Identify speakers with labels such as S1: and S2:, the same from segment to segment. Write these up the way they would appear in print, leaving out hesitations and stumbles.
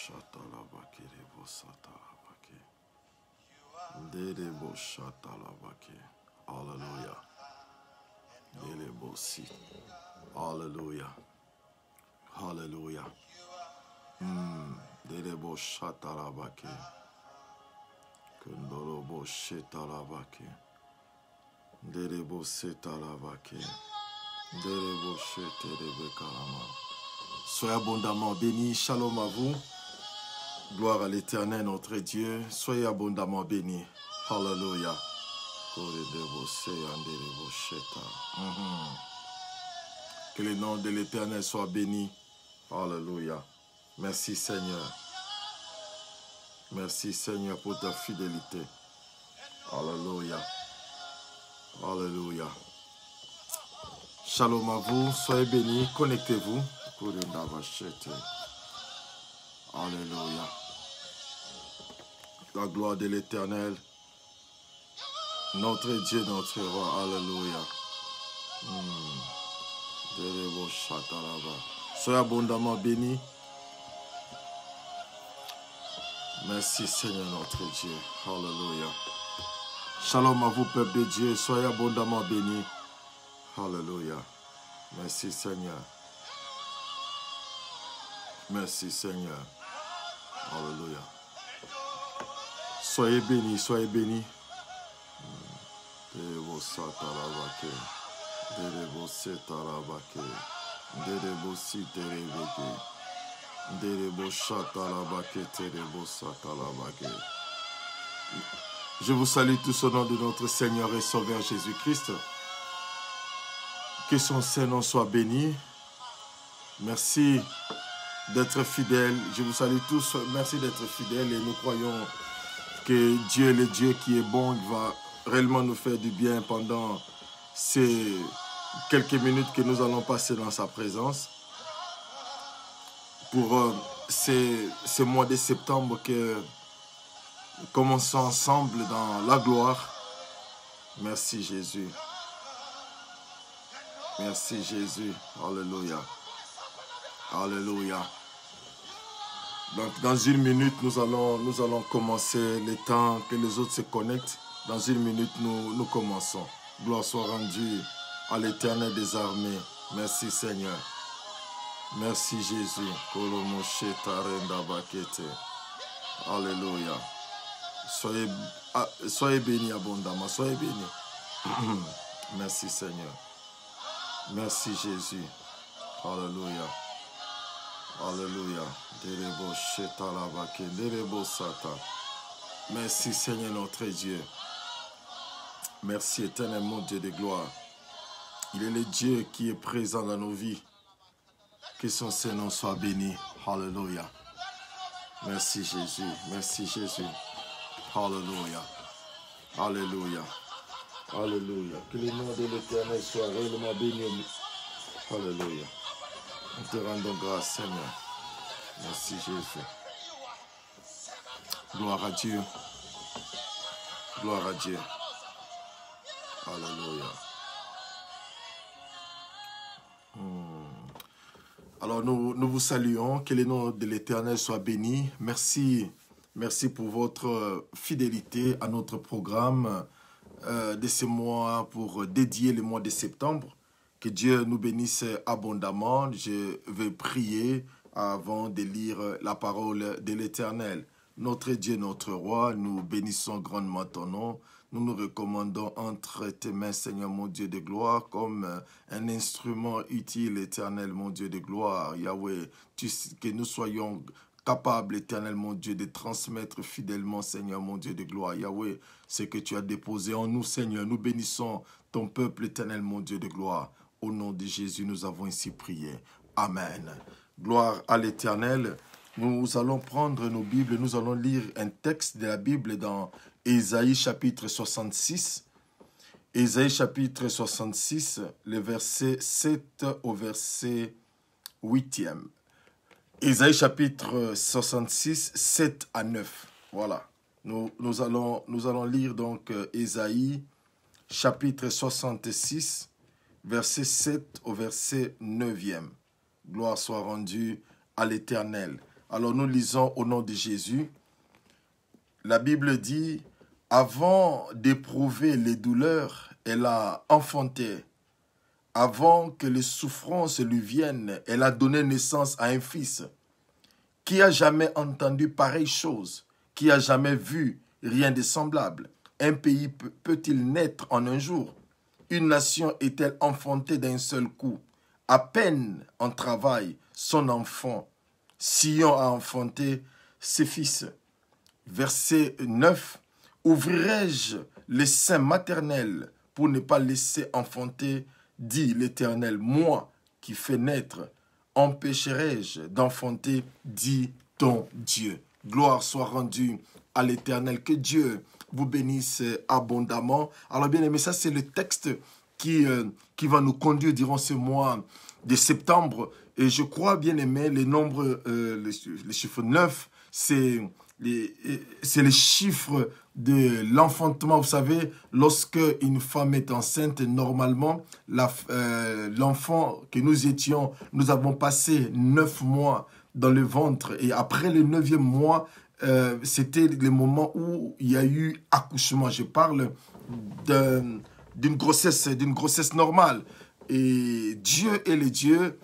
S1: shatalabake rebo satalabake. Derebo shatalabake. Hallelujah. Derebo si. Hallelujah. Hallelujah. Derebo shatalabake. Kundorobo shetalabake. Derebo setalabake. Derebo shetelebe kalama. Soyez abondamment bénis. Shalom à vous. Gloire à l'Éternel, notre Dieu. Soyez abondamment bénis. Hallelujah. Que le nom de l'Éternel soit béni. Alléluia. Merci Seigneur. Merci Seigneur pour ta fidélité. Alléluia. Alléluia. Shalom à vous. Soyez bénis. Connectez-vous. Alléluia. La gloire de l'Éternel. Notre Dieu, notre roi. Alléluia. Soyez abondamment bénis. Merci Seigneur notre Dieu. Alléluia. Shalom à vous, peuple de Dieu. Soyez abondamment bénis. Alléluia. Merci Seigneur. Merci Seigneur. Alléluia. Soyez bénis, soyez bénis. Derebo satalabake. Derebo setalabake. Derebo siterebeke. Derebo shatalabake. Derebo satalabake. Je vous salue tous au nom de notre Seigneur et Sauveur Jésus-Christ. Que son Saint-Nom soit béni. Merci d'être fidèles. Je vous salue tous. Merci d'être fidèles et nous croyons que Dieu est le Dieu qui est bon. Il va réellement nous faire du bien pendant ces quelques minutes que nous allons passer dans sa présence. Pour ce mois de septembre que nous commençons ensemble dans la gloire. Merci Jésus. Merci Jésus. Alléluia. Alléluia. Donc dans une minute, nous allons commencer le temps que les autres se connectent. Dans une minute, nous commençons. Gloire soit rendue à l'Éternel des armées. Merci Seigneur. Merci Jésus. Alléluia. Soyez bénis abondamment. Soyez bénis. Merci Seigneur. Merci Jésus. Alléluia. Alléluia. Derebo shetalabake. Derebo sata. Merci Seigneur notre Dieu. Merci éternel mon Dieu de gloire. Il est le Dieu qui est présent dans nos vies. Que son Saint-Nom soit béni. Alléluia. Merci Jésus. Merci Jésus. Alléluia. Alléluia. Alléluia. Que le nom de l'Éternel soit réellement béni. Alléluia. Nous te rendons grâce, Seigneur. Merci Jésus. Gloire à Dieu. Gloire à Dieu. Alléluia. Alors nous vous saluons. Que le nom de l'Éternel soit béni. Merci. Merci pour votre fidélité à notre programme de ce mois pour dédier le mois de septembre. Que Dieu nous bénisse abondamment. Je vais prier avant de lire la parole de l'Éternel. Notre Dieu, notre roi, nous bénissons grandement ton nom. Nous nous recommandons entre tes mains, Seigneur, mon Dieu de gloire, comme un instrument utile, Éternel, mon Dieu de gloire. Yahweh, que nous soyons capables, Éternel, mon Dieu, de transmettre fidèlement, Seigneur, mon Dieu de gloire. Yahweh, ce que tu as déposé en nous, Seigneur. Nous bénissons ton peuple, Éternel, mon Dieu de gloire. Au nom de Jésus, nous avons ainsi prié. Amen. Gloire à l'Éternel. Nous allons prendre nos Bibles, nous allons lire un texte de la Bible dans Ésaïe chapitre 66. Ésaïe chapitre 66, le verset 7 au verset 8e. Ésaïe chapitre 66, 7 à 9. Voilà. Nous allons lire donc Ésaïe chapitre 66, verset 7 au verset 9e. Gloire soit rendue à l'Éternel. Alors nous lisons au nom de Jésus. La Bible dit, avant d'éprouver les douleurs, elle a enfanté. Avant que les souffrances lui viennent, elle a donné naissance à un fils. Qui a jamais entendu pareille chose? Qui a jamais vu rien de semblable? Un pays peut-il naître en un jour? Une nation est-elle enfantée d'un seul coup? À peine en travail, son enfant. Sion a enfanté ses fils. Verset 9. Ouvrirai-je les seins maternels pour ne pas laisser enfanter, dit l'Éternel, moi qui fais naître, empêcherai-je d'enfanter, dit ton Dieu. Gloire soit rendue à l'Éternel. Que Dieu vous bénisse abondamment. Alors bien aimé, ça c'est le texte qui va nous conduire durant ce mois de septembre. Et je crois, bien aimé, les nombres, les chiffres 9, c'est les chiffres de l'enfantement. Vous savez, lorsque une femme est enceinte, normalement, l'enfant que nous étions, nous avons passé 9 mois dans le ventre. Et après le 9e mois, c'était le moment où il y a eu accouchement. Je parle d'une grossesse normale. Et Dieu est le Dieu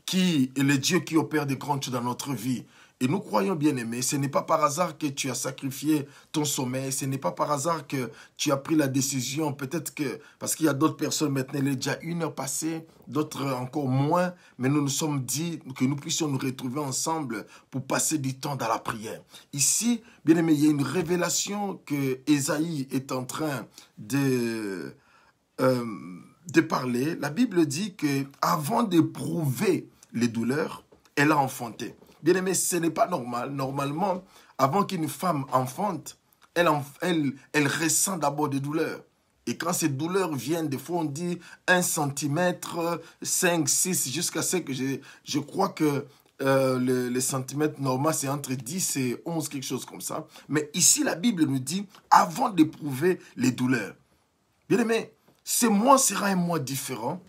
S1: qui opère des grandes choses dans notre vie. Et nous croyons, bien aimés, ce n'est pas par hasard que tu as sacrifié ton sommeil, ce n'est pas par hasard que tu as pris la décision, peut-être que, parce qu'il y a d'autres personnes maintenant, il est déjà 1 heure passée, d'autres encore moins, mais nous nous sommes dit que nous puissions nous retrouver ensemble pour passer du temps dans la prière. Ici, bien aimé, il y a une révélation que Ésaïe est en train de parler. La Bible dit qu'avant d'éprouver les douleurs, elle a enfanté. Bien aimé, ce n'est pas normal. Normalement, avant qu'une femme enfante, elle ressent d'abord des douleurs. Et quand ces douleurs viennent, des fois on dit 1 centimètre, 5, 6, jusqu'à ce que je crois que le centimètre normal, c'est entre 10 et 11, quelque chose comme ça. Mais ici, la Bible nous dit, avant d'éprouver les douleurs. Bien aimé, ce mois sera un mois différent.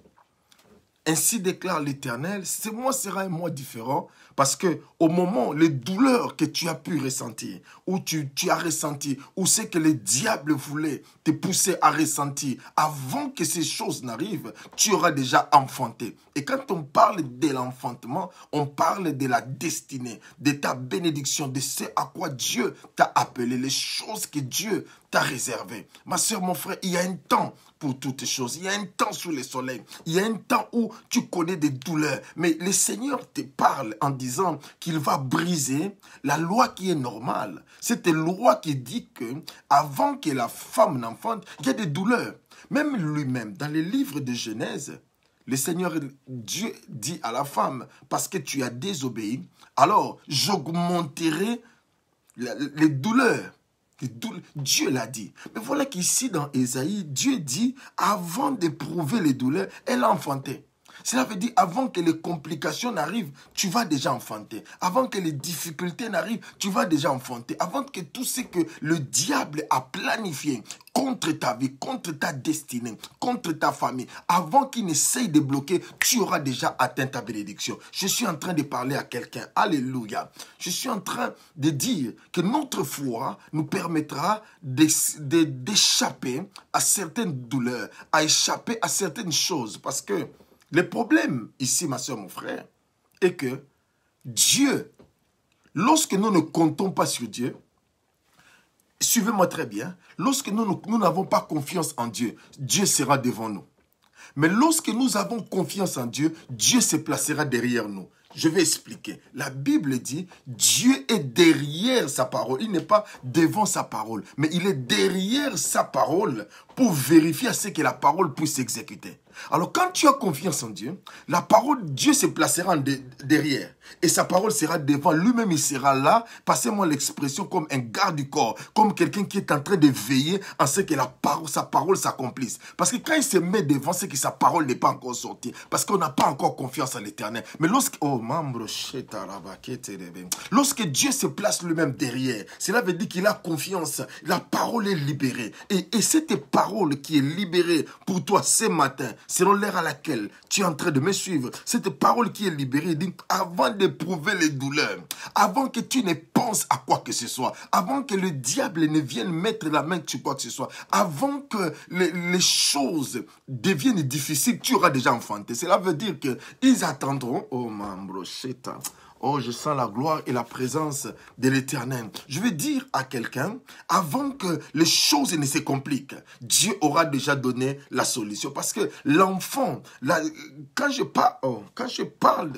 S1: Ainsi déclare l'Éternel, ce mois sera un mois différent parce que au moment, les douleurs que tu as pu ressentir, ou tu as ressenti, ou ce que le diable voulait te pousser à ressentir, avant que ces choses n'arrivent, tu auras déjà enfanté. Et quand on parle de l'enfantement, on parle de la destinée, de ta bénédiction, de ce à quoi Dieu t'a appelé, les choses que Dieu t'a réservées. Ma soeur, mon frère, il y a un temps pour toutes choses. Il y a un temps sous le soleil. Il y a un temps où tu connais des douleurs. Mais le Seigneur te parle en disant qu'il va briser la loi qui est normale. Cette loi qui dit que avant que la femme n'enfante, il y a des douleurs. Même lui-même, dans les livres de Genèse, le Seigneur Dieu dit à la femme, parce que tu as désobéi, alors j'augmenterai les douleurs. Dieu l'a dit. Mais voilà qu'ici dans Ésaïe, Dieu dit, avant d'éprouver les douleurs, elle a enfanté. Cela veut dire, avant que les complications n'arrivent, tu vas déjà enfanter. Avant que les difficultés n'arrivent, tu vas déjà enfanter. Avant que tout ce que le diable a planifié contre ta vie, contre ta destinée, contre ta famille, avant qu'il n'essaye de bloquer, tu auras déjà atteint ta bénédiction. Je suis en train de parler à quelqu'un. Alléluia. Je suis en train de dire que notre foi nous permettra d'échapper à certaines douleurs, à échapper à certaines choses. Parce que le problème ici, ma soeur, mon frère, est que Dieu, lorsque nous ne comptons pas sur Dieu, suivez-moi très bien, lorsque nous n'avons pas confiance en Dieu, Dieu sera devant nous. Mais lorsque nous avons confiance en Dieu, Dieu se placera derrière nous. Je vais expliquer. La Bible dit, Dieu est derrière sa parole. Il n'est pas devant sa parole, mais il est derrière sa parole pour vérifier à ce que la parole puisse s'exécuter. Alors quand tu as confiance en Dieu, la parole, Dieu se placera derrière. Et sa parole sera devant. Lui-même, il sera là, passez-moi l'expression, comme un garde du corps, comme quelqu'un qui est en train de veiller à ce que sa parole s'accomplisse. Parce que quand il se met devant, c'est que sa parole n'est pas encore sortie. Parce qu'on n'a pas encore confiance en l'Éternel. Mais lorsque Dieu se place lui-même derrière, cela veut dire qu'il a confiance. La parole est libérée. Et cette parole qui est libérée pour toi ce matin, selon l'ère à laquelle tu es en train de me suivre. Cette parole qui est libérée dit, avant d'éprouver les douleurs, avant que tu ne penses à quoi que ce soit, avant que le diable ne vienne mettre la main sur quoi que ce soit, avant que les choses deviennent difficiles, tu auras déjà enfanté. Cela veut dire qu'ils attendront, oh mambrocheta, oh, je sens la gloire et la présence de l'Éternel. Je veux dire à quelqu'un, avant que les choses ne se compliquent, Dieu aura déjà donné la solution. Parce que l'enfant, quand je parle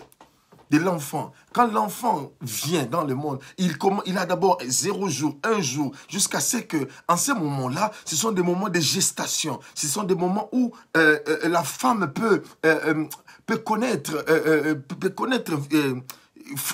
S1: de l'enfant, quand l'enfant vient dans le monde, il a d'abord 0 jour, 1 jour, jusqu'à ce que, en ces moments-là, ce sont des moments de gestation. Ce sont des moments où la femme peut connaître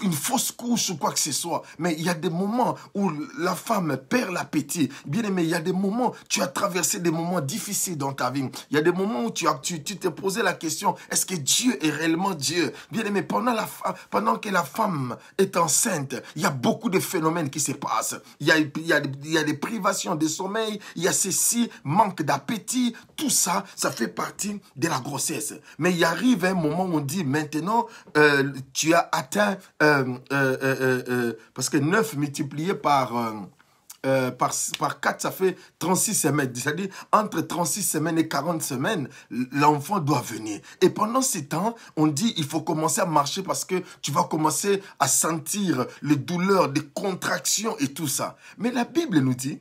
S1: une fausse couche ou quoi que ce soit. Mais il y a des moments où la femme perd l'appétit. Bien aimé, il y a des moments, tu as traversé des moments difficiles dans ta vie. Il y a des moments où tu t'es posé la question, est-ce que Dieu est réellement Dieu? Bien aimé, pendant que la femme est enceinte, il y a beaucoup de phénomènes qui se passent. Il y a des privations de sommeil, il y a ceci, manque d'appétit. Tout ça, ça fait partie de la grossesse. Mais il arrive un moment où on dit, maintenant, tu as atteint parce que 9 multiplié par 4, ça fait 36 semaines. C'est-à-dire, entre 36 semaines et 40 semaines, l'enfant doit venir. Et pendant ce temps, on dit, il faut commencer à marcher parce que tu vas commencer à sentir les douleurs, des contractions et tout ça. Mais la Bible nous dit,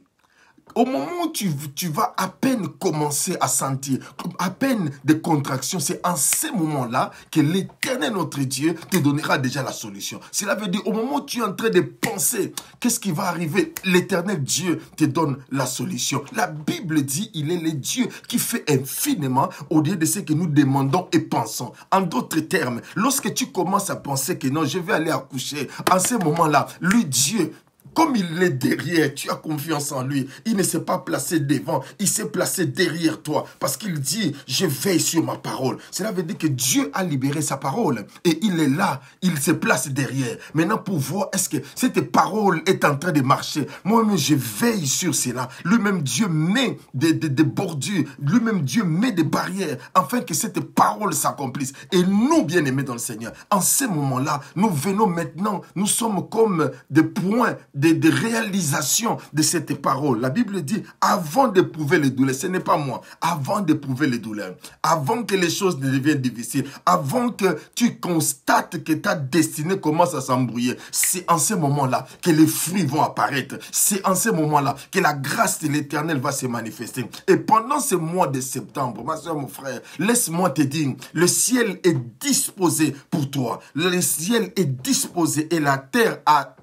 S1: au moment où tu vas à peine commencer à sentir, à peine des contractions, c'est en ces moments-là que l'Éternel, notre Dieu, te donnera déjà la solution. Cela veut dire, au moment où tu es en train de penser, qu'est-ce qui va arriver? L'Éternel Dieu te donne la solution. La Bible dit, il est le Dieu qui fait infiniment au-delà de ce que nous demandons et pensons. En d'autres termes, lorsque tu commences à penser que non, je vais aller accoucher, en ces moments-là, lui, Dieu, comme il est derrière, tu as confiance en lui. Il ne s'est pas placé devant, il s'est placé derrière toi. Parce qu'il dit, je veille sur ma parole. Cela veut dire que Dieu a libéré sa parole. Et il est là, il se place derrière. Maintenant, pour voir, est-ce que cette parole est en train de marcher? Moi-même, je veille sur cela. Lui-même, Dieu met des bordures. Lui-même, Dieu met des barrières afin que cette parole s'accomplisse. Et nous, bien-aimés dans le Seigneur, en ces moments-là, nous venons maintenant, nous sommes comme des points de réalisation de cette parole. La Bible dit, avant d'éprouver les douleurs, ce n'est pas moi, avant d'éprouver les douleurs, avant que les choses ne deviennent difficiles, avant que tu constates que ta destinée commence à s'embrouiller, c'est en ce moment-là que les fruits vont apparaître. C'est en ce moment-là que la grâce de l'Éternel va se manifester. Et pendant ce mois de septembre, ma soeur, mon frère, laisse-moi te dire, le ciel est disposé pour toi. Le ciel est disposé et la terre a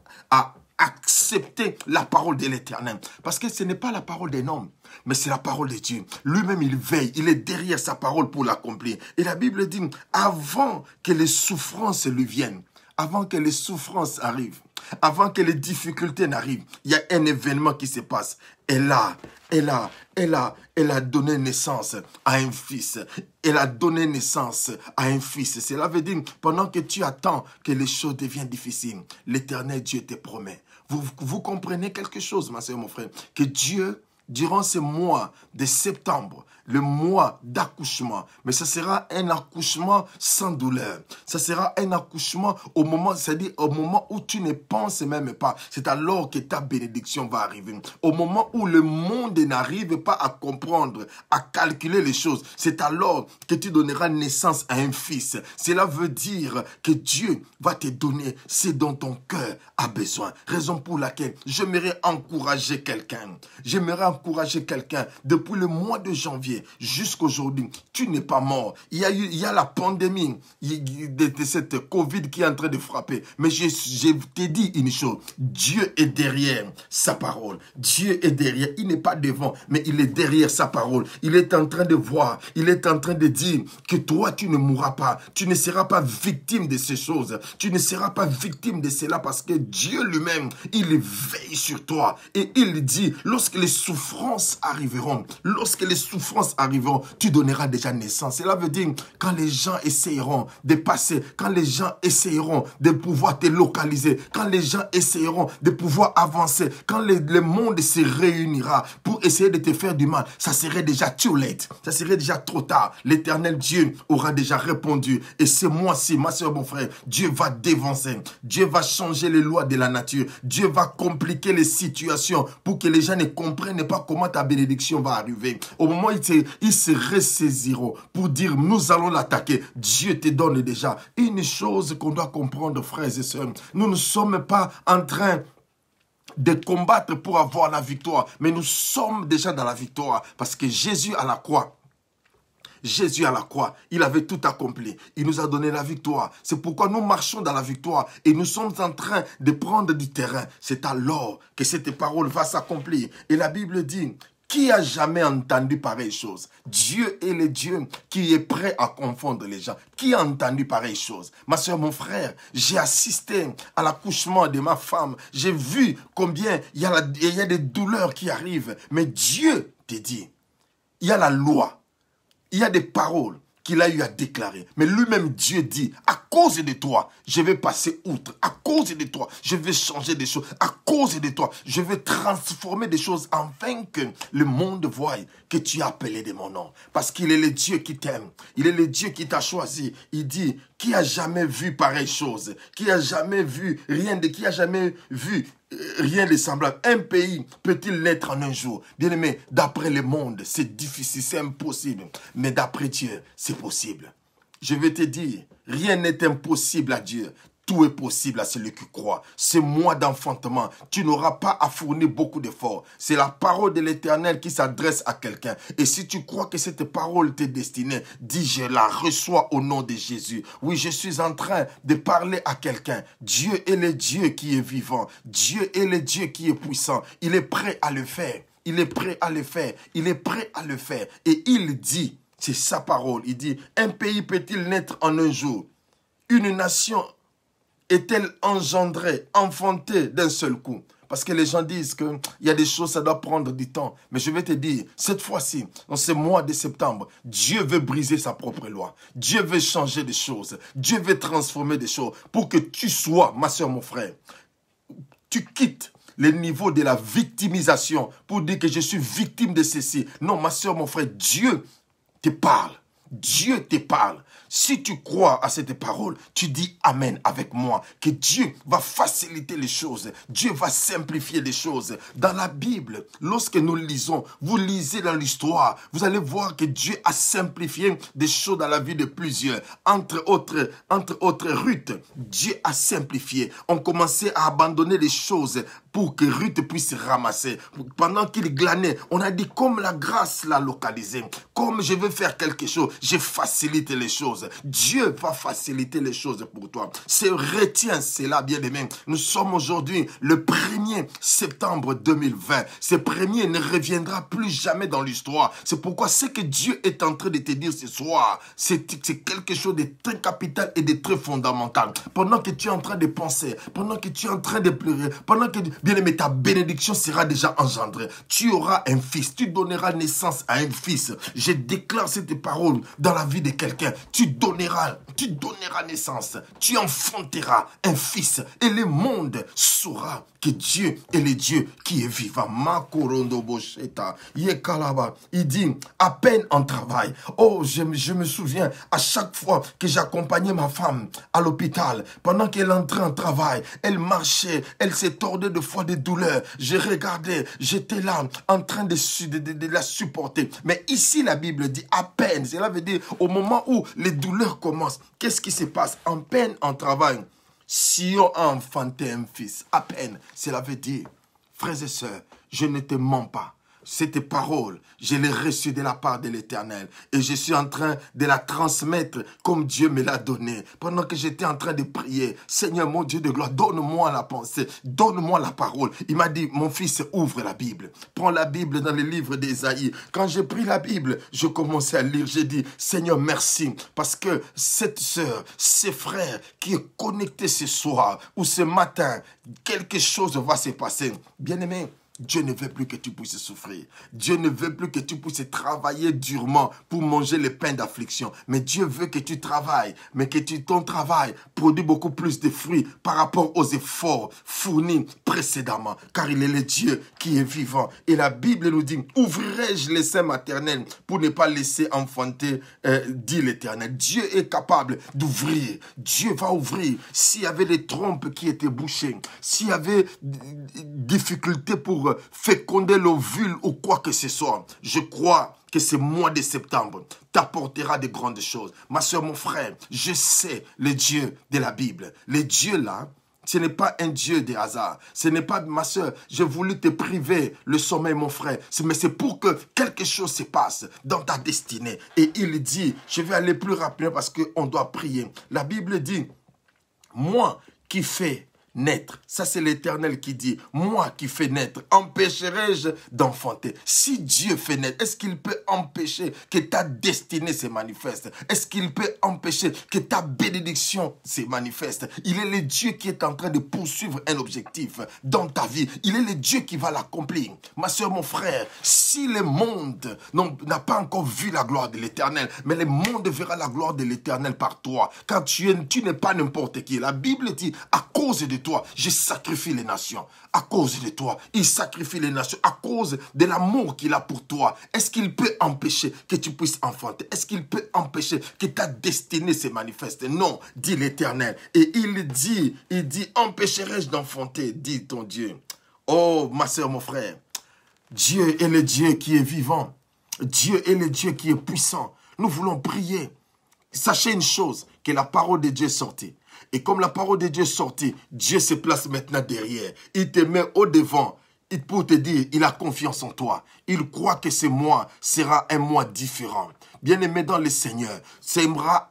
S1: accepter la parole de l'Éternel. Parce que ce n'est pas la parole d'un homme, mais c'est la parole de Dieu. Lui-même, il veille, il est derrière sa parole pour l'accomplir. Et la Bible dit, avant que les souffrances lui viennent, avant que les souffrances arrivent, avant que les difficultés n'arrivent, il y a un événement qui se passe. Elle a donné naissance à un fils. Elle a donné naissance à un fils. Cela veut dire, pendant que tu attends que les choses deviennent difficiles, l'Éternel Dieu te promet. Vous comprenez quelque chose, ma soeur, mon frère, que Dieu, durant ce mois de septembre, le mois d'accouchement, mais ce sera un accouchement sans douleur. Ce sera un accouchement au moment, c'est-à-dire au moment où tu ne penses même pas. C'est alors que ta bénédiction va arriver. Au moment où le monde n'arrive pas à comprendre, à calculer les choses, c'est alors que tu donneras naissance à un fils. Cela veut dire que Dieu va te donner ce dont ton cœur a besoin. Raison pour laquelle j'aimerais encourager quelqu'un. J'aimerais encourager quelqu'un depuis le mois de janvier jusqu'aujourd'hui. Tu n'es pas mort. Il y a la pandémie de cette Covid qui est en train de frapper. Mais je t'ai dit une chose. Dieu est derrière sa parole. Dieu est derrière. Il n'est pas devant, mais il est derrière sa parole. Il est en train de voir. Il est en train de dire que toi, tu ne mourras pas. Tu ne seras pas victime de ces choses. Tu ne seras pas victime de cela parce que Dieu lui-même, il veille sur toi. Et il dit, lorsque les souffrances arriveront, lorsque les souffrances conséquences arriveront, tu donneras déjà naissance. Cela veut dire, quand les gens essayeront de passer, quand les gens essayeront de pouvoir te localiser, quand les gens essayeront de pouvoir avancer, quand le monde se réunira pour essayer de te faire du mal, ça serait déjà too late, ça serait déjà trop tard. L'Éternel Dieu aura déjà répondu. Et ce mois-ci, ma soeur, mon frère, Dieu va dévancer, Dieu va changer les lois de la nature, Dieu va compliquer les situations pour que les gens ne comprennent pas comment ta bénédiction va arriver. Au moment où ils se ressaisiront pour dire nous allons l'attaquer, Dieu te donne déjà une chose qu'on doit comprendre, frères et sœurs. Nous ne sommes pas en train de combattre pour avoir la victoire, mais nous sommes déjà dans la victoire parce que Jésus à la croix, il avait tout accompli. Il nous a donné la victoire. C'est pourquoi nous marchons dans la victoire et nous sommes en train de prendre du terrain. C'est alors que cette parole va s'accomplir. Et la Bible dit, qui a jamais entendu pareille chose? Dieu est le Dieu qui est prêt à confondre les gens. Qui a entendu pareille chose? Ma soeur, mon frère, j'ai assisté à l'accouchement de ma femme. J'ai vu combien il y a des douleurs qui arrivent. Mais Dieu te dit, il y a la loi. Il y a des paroles qu'il a eu à déclarer. Mais lui-même, Dieu dit, à cause de toi, je vais passer outre. À cause de toi, je vais changer des choses. À cause de toi, je vais transformer des choses afin que le monde voie que tu es appelé de mon nom. Parce qu'il est le Dieu qui t'aime. Il est le Dieu qui t'a choisi. Il dit, qui a jamais vu pareille chose? Qui a jamais vu qui a jamais vu rien de semblable? Un pays peut-il naître en un jour? Bien aimé, d'après le monde, c'est difficile, c'est impossible. Mais d'après Dieu, c'est possible. Je vais te dire, rien n'est impossible à Dieu. Tout est possible à celui qui croit. Ce mois d'enfantement, tu n'auras pas à fournir beaucoup d'efforts. C'est la parole de l'Éternel qui s'adresse à quelqu'un. Et si tu crois que cette parole t'est destinée, dis, je la reçois au nom de Jésus. Oui, je suis en train de parler à quelqu'un. Dieu est le Dieu qui est vivant. Dieu est le Dieu qui est puissant. Il est prêt à le faire. Il est prêt à le faire. Il est prêt à le faire. Et il dit, c'est sa parole, il dit, un pays peut-il naître en un jour? Une nation est-elle engendrée, enfantée d'un seul coup? Parce que les gens disent qu'il y a des choses, ça doit prendre du temps. Mais je vais te dire, cette fois-ci, dans ce mois de septembre, Dieu veut briser sa propre loi. Dieu veut changer des choses. Dieu veut transformer des choses pour que tu sois, ma soeur, mon frère, tu quittes le niveau de la victimisation pour dire que je suis victime de ceci. Non, ma soeur, mon frère, Dieu te parle. Dieu te parle. Si tu crois à cette parole, tu dis Amen avec moi. Que Dieu va faciliter les choses. Dieu va simplifier les choses. Dans la Bible, lorsque nous lisons, vous lisez dans l'histoire, vous allez voir que Dieu a simplifié des choses dans la vie de plusieurs. Entre autres Ruth, Dieu a simplifié. On commençait à abandonner les choses pour que Ruth puisse ramasser. Pendant qu'il glanait, on a dit comme la grâce l'a localisé. Comme je veux faire quelque chose, je facilite les choses. Dieu va faciliter les choses pour toi. Retiens cela, bien-aimé. Nous sommes aujourd'hui le 1er septembre 2020. Ce premier ne reviendra plus jamais dans l'histoire. C'est pourquoi ce que Dieu est en train de te dire ce soir, c'est quelque chose de très capital et de très fondamental. Pendant que tu es en train de penser, pendant que tu es en train de pleurer, pendant que, bien-aimé, ta bénédiction sera déjà engendrée. Tu auras un fils. Tu donneras naissance à un fils. Je déclare cette parole dans la vie de quelqu'un. Tu donneras naissance, tu enfanteras un fils et le monde saura que Dieu est le Dieu qui est vivant. Il dit, à peine en travail. Oh, je me souviens, à chaque fois que j'accompagnais ma femme à l'hôpital, pendant qu'elle entrait en travail, elle marchait, elle s'est tordée de fois de douleur. Je regardais, j'étais là, en train de la supporter. Mais ici, la Bible dit à peine. Cela veut dire, au moment où les douleurs commencent, qu'est-ce qui se passe? En peine en travail. Si on a enfanté un fils, à peine, cela veut dire, frères et sœurs, je ne te mens pas. Cette parole, je l'ai reçue de la part de l'Éternel et je suis en train de la transmettre comme Dieu me l'a donnée. Pendant que j'étais en train de prier, Seigneur mon Dieu de gloire, donne-moi la pensée, donne-moi la parole. Il m'a dit, mon fils, ouvre la Bible. Prends la Bible dans le livre d'Ésaïe. Quand j'ai pris la Bible, je commençais à lire. J'ai dit, Seigneur, merci. Parce que cette sœur, ces frères qui est connecté ce soir ou ce matin, quelque chose va se passer. Bien-aimé, Dieu ne veut plus que tu puisses souffrir. Dieu ne veut plus que tu puisses travailler durement pour manger le pain d'affliction. Mais Dieu veut que tu travailles, mais que ton travail produit beaucoup plus de fruits par rapport aux efforts fournis précédemment. Car il est le Dieu qui est vivant. Et la Bible nous dit, ouvrirai-je les seins maternels pour ne pas laisser enfanter, dit l'Éternel. Dieu est capable d'ouvrir. Dieu va ouvrir. S'il y avait des trompes qui étaient bouchées, s'il y avait difficulté pour féconder l'ovule ou quoi que ce soit, je crois que ce mois de septembre t'apportera de grandes choses. Ma soeur, mon frère, je sais le Dieu de la Bible. Le Dieu là, ce n'est pas un Dieu de hasard. Ce n'est pas, ma soeur, j'ai voulu te priver le sommeil, mon frère. Mais c'est pour que quelque chose se passe dans ta destinée. Et il dit, je vais aller plus rapidement parce qu'on doit prier. La Bible dit, moi qui fais naître. Ça, c'est l'Éternel qui dit, moi qui fais naître, empêcherai-je d'enfanter? Si Dieu fait naître, est-ce qu'il peut empêcher que ta destinée se manifeste? Est-ce qu'il peut empêcher que ta bénédiction se manifeste? Il est le Dieu qui est en train de poursuivre un objectif dans ta vie. Il est le Dieu qui va l'accomplir. Ma soeur, mon frère, si le monde n'a pas encore vu la gloire de l'Éternel, mais le monde verra la gloire de l'Éternel par toi. Quand tu n'es pas n'importe qui. La Bible dit, à cause de toi, je sacrifie les nations. À cause de toi, il sacrifie les nations. À cause de l'amour qu'il a pour toi. Est-ce qu'il peut empêcher que tu puisses enfanter? Est-ce qu'il peut empêcher que ta destinée se manifeste? Non, dit l'Éternel. Et il dit, empêcherai-je d'enfanter, dit ton Dieu. Oh, ma soeur, mon frère, Dieu est le Dieu qui est vivant. Dieu est le Dieu qui est puissant. Nous voulons prier. Sachez une chose, que la parole de Dieu est sortie. Et comme la parole de Dieu est sortie, Dieu se place maintenant derrière. Il te met au devant pour te dire, il a confiance en toi. Il croit que ce mois sera un mois différent. Bien-aimé dans le Seigneur, sera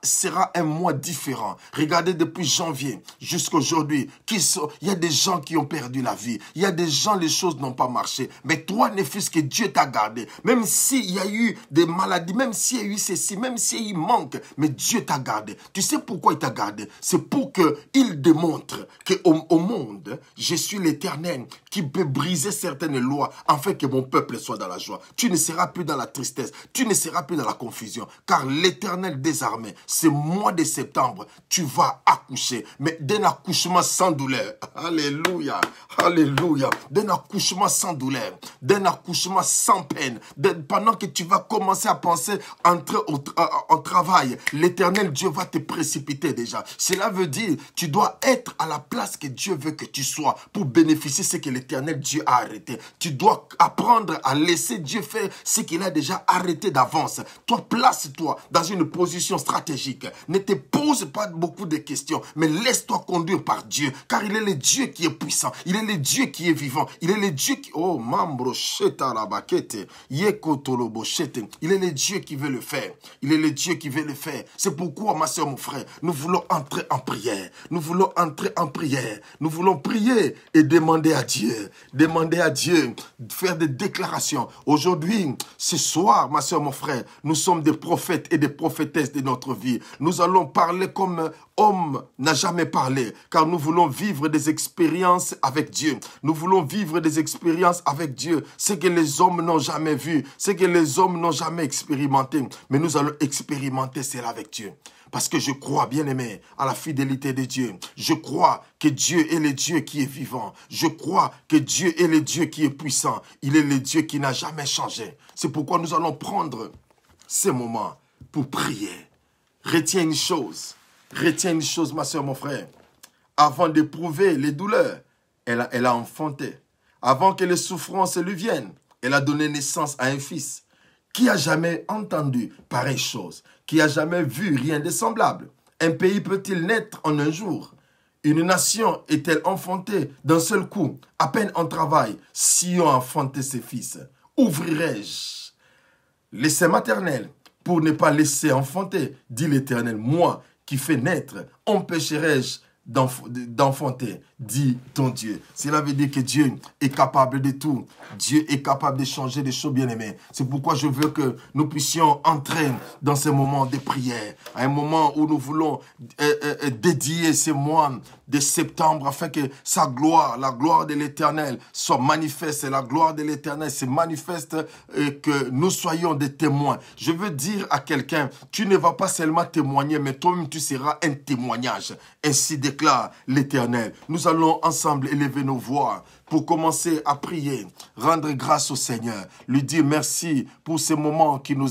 S1: un mois différent. Regardez depuis janvier jusqu'à aujourd'hui, il y a des gens qui ont perdu la vie. Il y a des gens, les choses n'ont pas marché. Mais toi, ne fût-ce que Dieu t'a gardé. Même s'il y a eu des maladies, même s'il y a eu ceci, même s'il manque, mais Dieu t'a gardé. Tu sais pourquoi il t'a gardé? C'est pour qu'il démontre qu'au monde, je suis l'Éternel qui peut briser certaines lois afin que mon peuple soit dans la joie. Tu ne seras plus dans la tristesse. Tu ne seras plus dans la confusion. Car l'Éternel des armées, ce mois de septembre, tu vas accoucher, mais d'un accouchement sans douleur. Alléluia, alléluia. D'un accouchement sans douleur, d'un accouchement sans peine. Pendant que tu vas commencer à penser entrer au travail, l'Éternel Dieu va te précipiter déjà. Cela veut dire, tu dois être à la place que Dieu veut que tu sois pour bénéficier de ce que l'Éternel Dieu a arrêté. Tu dois apprendre à laisser Dieu faire ce qu'il a déjà arrêté d'avance. Toi, place-toi dans une position stratégique. Ne te pose pas beaucoup de questions, mais laisse-toi conduire par Dieu, car il est le Dieu qui est puissant. Il est le Dieu qui est vivant. Il est le Dieu qui... Oh, membro, shetarabakete, yekotoloboshete. Il est le Dieu qui veut le faire. Il est le Dieu qui veut le faire. C'est pourquoi, ma soeur, mon frère, nous voulons entrer en prière. Nous voulons entrer en prière. Nous voulons prier et demander à Dieu. Demander à Dieu, faire des déclarations. Aujourd'hui, ce soir, ma soeur, mon frère, nous sommes des prophètes et des prophétesses de notre vie. Nous allons parler comme homme n'a jamais parlé, car nous voulons vivre des expériences avec Dieu. Nous voulons vivre des expériences avec Dieu, ce que les hommes n'ont jamais vu, ce que les hommes n'ont jamais expérimenté. Mais nous allons expérimenter cela avec Dieu. Parce que je crois, bien-aimé, à la fidélité de Dieu. Je crois que Dieu est le Dieu qui est vivant. Je crois que Dieu est le Dieu qui est puissant. Il est le Dieu qui n'a jamais changé. C'est pourquoi nous allons prendre ces moments pour prier. Retiens une chose, ma soeur, mon frère. Avant d'éprouver les douleurs, elle a enfanté. Avant que les souffrances lui viennent, elle a donné naissance à un fils. Qui a jamais entendu pareille chose? Qui a jamais vu rien de semblable? Un pays peut-il naître en un jour? Une nation est-elle enfantée d'un seul coup? À peine en travail, si on a enfanté ses fils. Ouvrirai-je les seins maternels pour ne pas laisser enfanter, dit l'Éternel, moi qui fais naître, empêcherai-je d'enfanter, dit ton Dieu. Cela veut dire que Dieu est capable de tout. Dieu est capable de changer des choses, bien-aimés. C'est pourquoi je veux que nous puissions entrer dans ce moment de prière, à un moment où nous voulons dédier ces mois de septembre, afin que sa gloire, la gloire de l'Éternel, soit manifeste. Et la gloire de l'Éternel se manifeste et que nous soyons des témoins. Je veux dire à quelqu'un, tu ne vas pas seulement témoigner, mais toi-même tu seras un témoignage. Ainsi déclare l'Éternel. Nous allons ensemble élever nos voix pour commencer à prier, rendre grâce au Seigneur, lui dire merci pour ce moment qu'il nous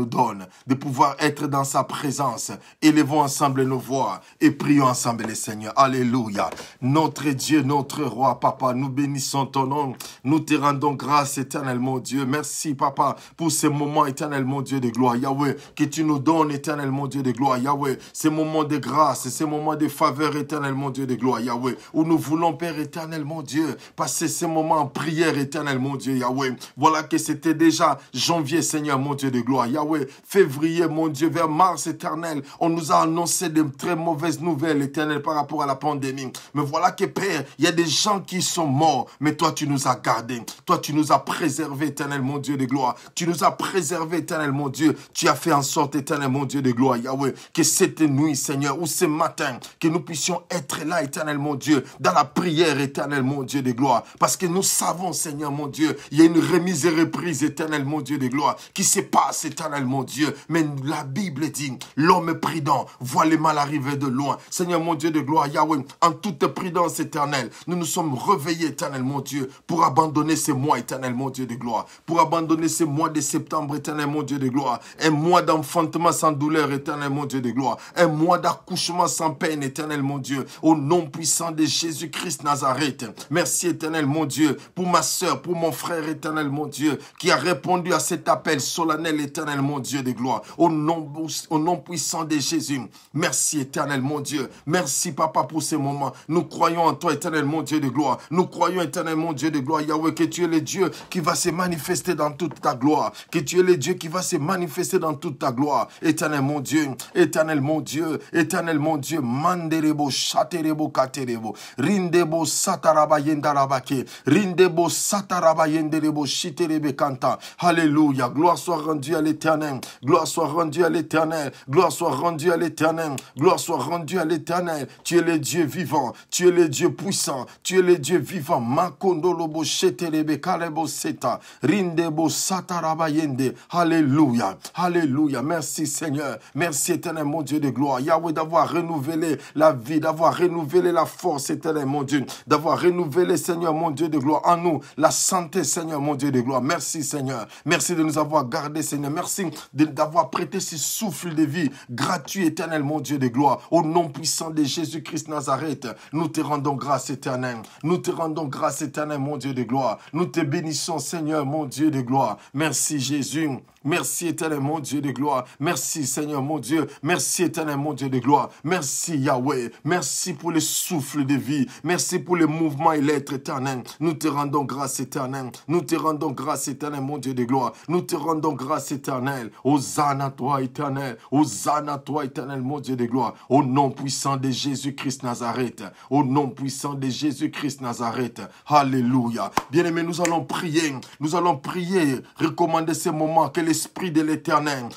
S1: donne, de pouvoir être dans sa présence. Élevons ensemble nos voix et prions ensemble le Seigneur. Alléluia. Notre Dieu, notre roi, Papa, nous bénissons ton nom. Nous te rendons grâce, éternel mon Dieu. Merci, Papa, pour ce moment, éternel mon Dieu de gloire. Yahweh, que tu nous donnes, éternel mon Dieu de gloire. Yahweh, ces moments de grâce, ces moments de faveur, éternel mon Dieu de gloire. Yahweh, où nous voulons, Père éternel mon Dieu, passer ces moments en prière, éternel mon Dieu, Yahweh. Voilà que c'était déjà janvier, Seigneur mon Dieu de gloire. Yahweh, février, mon Dieu, vers mars, éternel, on nous a annoncé de très mauvaises nouvelles, éternel, par rapport à la pandémie. Mais voilà que, Père, il y a des gens qui sont morts, mais toi, tu nous as gardés. Toi, tu nous as préservés, éternel mon Dieu de gloire. Tu nous as préservés, éternel mon Dieu. Tu as fait en sorte, éternel mon Dieu de gloire, Yahweh, que cette nuit, Seigneur, ou ce matin, que nous puissions être là, éternel mon Dieu, dans la prière, éternel mon Dieu de gloire. Parce que nous savons, Seigneur mon Dieu, il y a une remise et reprise, éternel mon Dieu de gloire, qui se passe, éternel mon Dieu. Mais la Bible dit, l'homme prudent voit le mal arriver de loin. Seigneur mon Dieu de gloire, Yahweh, en toute prudence éternelle, nous nous sommes réveillés, éternel mon Dieu, pour abandonner ce mois, éternel mon Dieu de gloire, pour abandonner ce mois de septembre, éternel mon Dieu de gloire, un mois d'enfantement sans douleur, éternel mon Dieu de gloire, un mois d'accouchement sans peine, éternel mon Dieu, au nom puissant de Jésus-Christ Nazareth. Merci, éternel mon Dieu, pour ma soeur, pour mon frère, éternel mon Dieu, qui a répondu à cet appel solennel, éternel mon Dieu de gloire, au nom puissant de Jésus. Merci, éternel mon Dieu. Merci, Papa, pour ces moments. Nous croyons en toi, éternel mon Dieu de gloire. Nous croyons, éternel mon Dieu de gloire, Yahweh, que tu es le Dieu qui va se manifester dans toute ta gloire, que tu es le Dieu qui va se manifester dans toute ta gloire. Éternel mon Dieu, éternel mon Dieu, éternel mon Dieu, manderebo, chaterebo, katerebo, rindebo, sataraba, yendarabake, rindebo, sataraba, yenderebo, chiterebe, kanta. Alléluia. Gloire soit rendue à l'éternel. Gloire soit rendue à l'éternel. Gloire soit rendue à l'éternel. Gloire soit rendue à l'éternel. Tu es le Dieu vivant. Tu es le Dieu puissant. Tu es le Dieu vivant. Makondolobo, cheterebe, kalebo, seta, rindebo, sataraba, yende. Alléluia. Alléluia. Merci Seigneur. Merci éternel mon Dieu de gloire. Yahweh, d'avoir renouvelé la vie, d'avoir renouvelé la force, éternel mon Dieu, d'avoir renouvelé, Seigneur mon Dieu de gloire, en nous, la santé, Seigneur mon Dieu de gloire. Merci Seigneur. Merci de nous avoir gardés, Seigneur. Merci d'avoir prêté ce souffle de vie gratuit, éternel mon Dieu de gloire. Au nom puissant de Jésus-Christ Nazareth, nous te rendons grâce, éternel. Nous te rendons grâce, éternel mon Dieu de gloire. Nous te bénissons, Seigneur mon Dieu de gloire. Merci Jésus. Merci éternel mon Dieu de gloire. Merci Seigneur mon Dieu. Merci éternel mon Dieu de gloire. Merci Yahweh. Merci pour le souffle de vie. Merci pour le mouvement et l'être éternel. Nous te rendons grâce éternel. Nous te rendons grâce éternel mon Dieu de gloire. Nous te rendons grâce éternel. Hosanna à toi éternel. Hosanna à toi éternel mon Dieu de gloire. Au nom puissant de Jésus-Christ Nazareth. Au nom puissant de Jésus-Christ Nazareth. Alléluia. Bien-aimés, nous allons prier. Nous allons prier. Recommander ces moments que l'Esprit de l'Éternel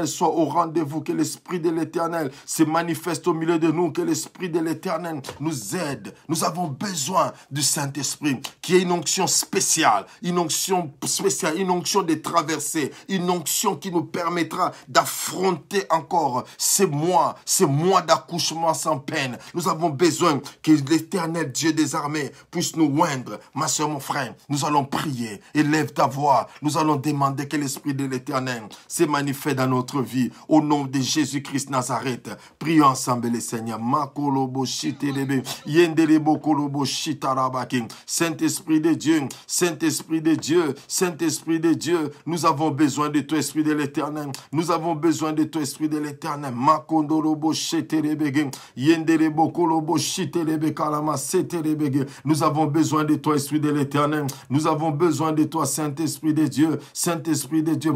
S1: soit au rendez-vous, que l'Esprit de l'Éternel se manifeste au milieu de nous, que l'Esprit de l'Éternel nous aide. Nous avons besoin du Saint-Esprit, qui est une onction spéciale, une onction de traversée, une onction qui nous permettra d'affronter encore ces mois d'accouchement sans peine. Nous avons besoin que l'Éternel Dieu des armées puisse nous oindre. Ma soeur, mon frère, nous allons prier. Élève ta voix. Nous allons demander que l'Esprit de l'Éternel se manifeste dans notre vie. Au nom de Jésus-Christ Nazareth, prions ensemble le Seigneur. Saint-Esprit de Dieu, Saint-Esprit de Dieu, Saint-Esprit de Dieu, nous avons besoin de toi, Esprit de l'Éternel. Nous avons besoin de toi, Esprit de l'Éternel. Nous avons besoin de toi, Esprit de l'Éternel. Nous avons besoin de toi, Saint-Esprit de Dieu. Saint-Esprit de Dieu,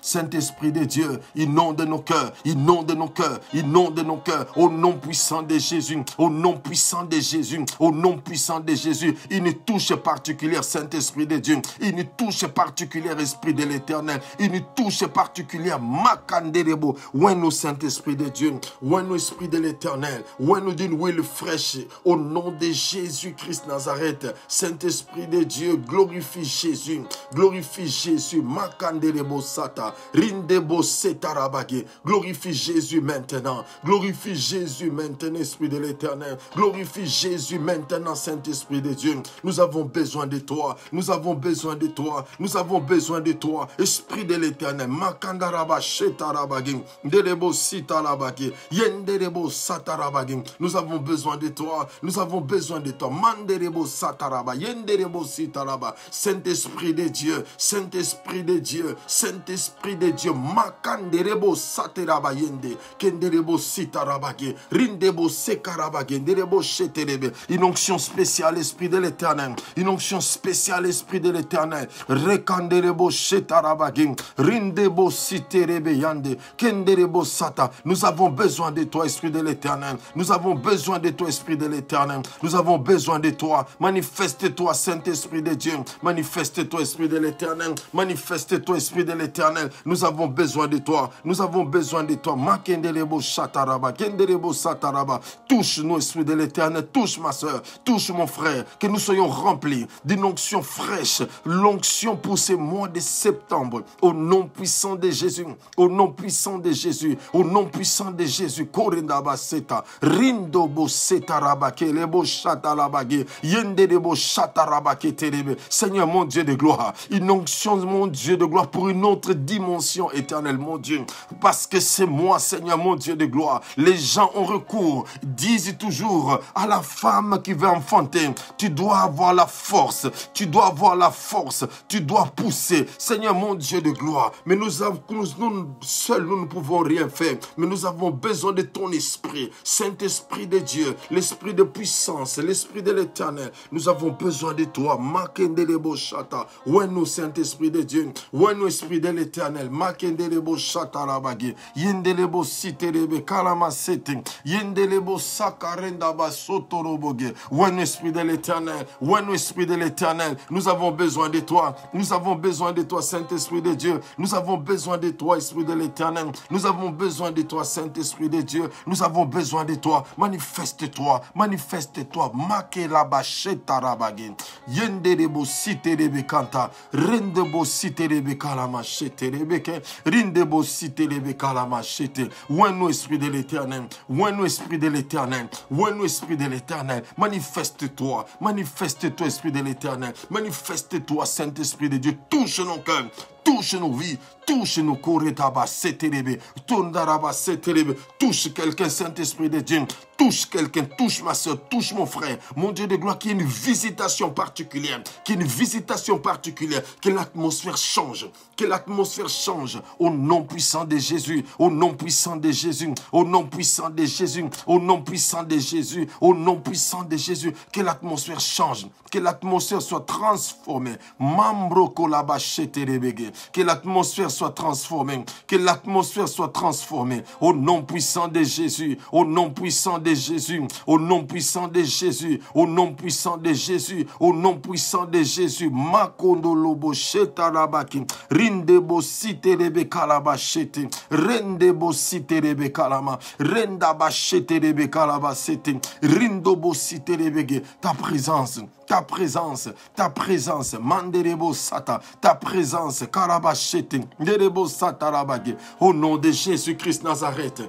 S1: Saint-Esprit de Dieu, inonde nos cœurs, inonde nos cœurs, cœurs, inonde nos cœurs, au nom puissant de Jésus, au nom puissant de Jésus, au nom puissant de Jésus. Une touche particulière, Saint-Esprit de Dieu, une touche particulière, Esprit de l'Éternel, une touche particulière, Makanderebo, ouais nous Saint-Esprit de Dieu, ouais nous Esprit de l'Éternel, ouais nous d'une huile fraîche, au nom de Jésus-Christ Nazareth. Saint-Esprit de Dieu, glorifie Jésus, Makanderebo Sata, Rindebo Setarabage, glorifie Jésus maintenant, glorifie Jésus maintenant, Esprit de l'Éternel, glorifie Jésus maintenant, Saint-Esprit de Dieu. Nous avons besoin de toi, nous avons besoin de toi, nous avons besoin de toi, Esprit de l'Éternel, Makandaraba Shetarabage, Derebo Sitarabage, Yenderebo Satarabage, nous avons besoin de toi, nous avons besoin de toi, Manderebo Sataraba, Yenderebo Sitaraba, Saint-Esprit de Dieu, Saint-Esprit de Dieu, Saint-Esprit de Dieu, Makanderebo Sataraba Yende, Kenderebo Sitarabage, Rindebo Sekarabage, Derebo Sheterebe, une onction spéciale, Esprit de l'Éternel, une onction spéciale, Esprit de l'Éternel, Rekanderebo Shetarabage, Rindebo Siterebe Yande, Kenderebo Sata. Nous avons besoin de toi, Esprit de l'Éternel, nous avons besoin de toi, Esprit de l'Éternel, nous avons besoin de toi. Manifeste-toi, Saint-Esprit de Dieu, manifeste-toi, Esprit de l'Éternel, manifeste-toi, Esprit de l'Éternel. Nous avons besoin de toi, nous avons besoin de toi. Makenderebo Shataraba, Kenderebo Sataraba. Touche-nous, Esprit de l'Éternel, touche ma soeur, touche mon frère, que nous soyons remplis d'une onction fraîche, l'onction pour ce mois de septembre, au nom puissant de Jésus, au nom puissant de Jésus, au nom puissant de Jésus. Korindaba Seta, Rindobo Setarabake, Lebo Shatarabage, Yendebo Shatarabake Terebe. Seigneur mon Dieu de gloire, une onction, mon Dieu de gloire, pour une autre dimension éternelle, mon Dieu, parce que c'est moi, Seigneur mon Dieu de gloire. Les gens ont recours, disent toujours à la femme qui veut enfanter, tu dois avoir la force, tu dois avoir la force, tu dois pousser, Seigneur mon Dieu de gloire. Mais nous seuls, nous ne pouvons rien faire, mais nous avons besoin de ton esprit, Saint-Esprit de Dieu, l'esprit de puissance, l'esprit de l'Éternel. Nous avons besoin de toi, Makendelebo Shata, ouais nous Saint-Esprit de Dieu, ouais nous Esprit de l'Éternel, Makendelebo Shata Rabagi, Yendelebo Siterebe Kalamasete, Yendelebo Sakarenda Basotoroboge, ouais nous Esprit de l'Éternel, ouais nous Esprit de l'Éternel. Nous avons besoin de toi, nous avons besoin de toi, Saint-Esprit de Dieu, nous avons besoin de toi, Esprit de l'Éternel, nous avons besoin de toi, Saint-Esprit de Dieu, nous avons besoin de toi. Manifeste-toi, manifeste-toi, Makelaba Shetarabage, Yendelebo Siterebe Kanta, Rendebo Siterebe Kalama Sheterebeke, Rindebo Siterebe Kalama Shete. Ouais nous Esprit de l'Éternel, ouais nous Esprit de l'Éternel, ouais nous Esprit de l'Éternel. Manifeste-toi, manifeste-toi, Esprit de l'Éternel, manifeste-toi, Saint-Esprit de Dieu. Touche nos cœurs, touche nos vies, touche nos corps, touche quelqu'un, Saint-Esprit de Dieu, touche quelqu'un, touche ma soeur, touche mon frère, mon Dieu de gloire, qu'il y ait une visitation particulière, qu'il y ait une visitation particulière, que l'atmosphère change, au nom puissant de Jésus, au nom puissant de Jésus, au nom puissant de Jésus, au nom puissant de Jésus, au nom puissant de Jésus, que l'atmosphère change, que l'atmosphère soit transformée, que l'atmosphère soit transformée, que l'atmosphère soit transformée, au nom puissant de Jésus, au nom puissant de Jésus, au nom puissant de Jésus, au nom puissant de Jésus, au nom puissant de Jésus. Makondolobo shetarabaki, rindebo siterebe kalabashete, rendebo siterebe kalama, rendaba sheterebe kalabasete, rindobo siterebe. Ta présence, ta présence, ta présence, manderebo sata, ta présence, karabashete, derebo satarabage, au nom de Jésus-Christ Nazareth.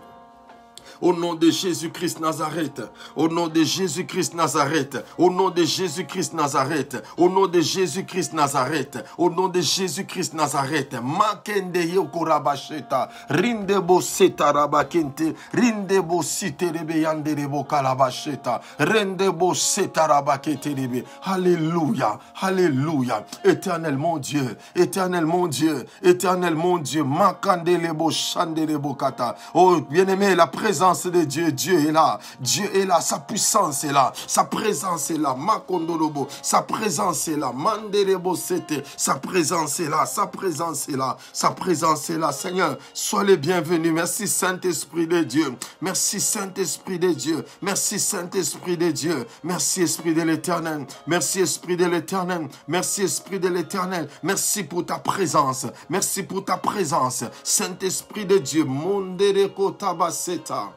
S1: Au nom de Jésus-Christ Nazareth, au nom de Jésus-Christ Nazareth, au nom de Jésus-Christ Nazareth, au nom de Jésus-Christ Nazareth, au nom de Jésus-Christ Nazareth, Makende yokorabasheta, rindebo setarabakente, rindebo siterebe yanderebo kalabasheta, rendebo setarabaketerebe. Alléluia, alléluia. Éternel mon Dieu, éternel mon Dieu, éternel mon Dieu, makandelebo shanderebo kata. Oh bien-aimé, la présence présence de Dieu, Dieu est là. Dieu est là, sa puissance est là. Sa présence est là. Makondolobo, sa présence est là. Mandelebo sete, sa présence est là. Sa présence est là. Sa présence est là. Seigneur, sois les bienvenus. Merci Saint-Esprit de Dieu. Merci Saint-Esprit de Dieu. Merci Saint-Esprit de Dieu. Merci Esprit de l'Éternel. Merci Esprit de l'Éternel. Merci Esprit de l'Éternel. Merci pour ta présence. Merci pour ta présence. Saint-Esprit de Dieu. Mondereko tabaseta.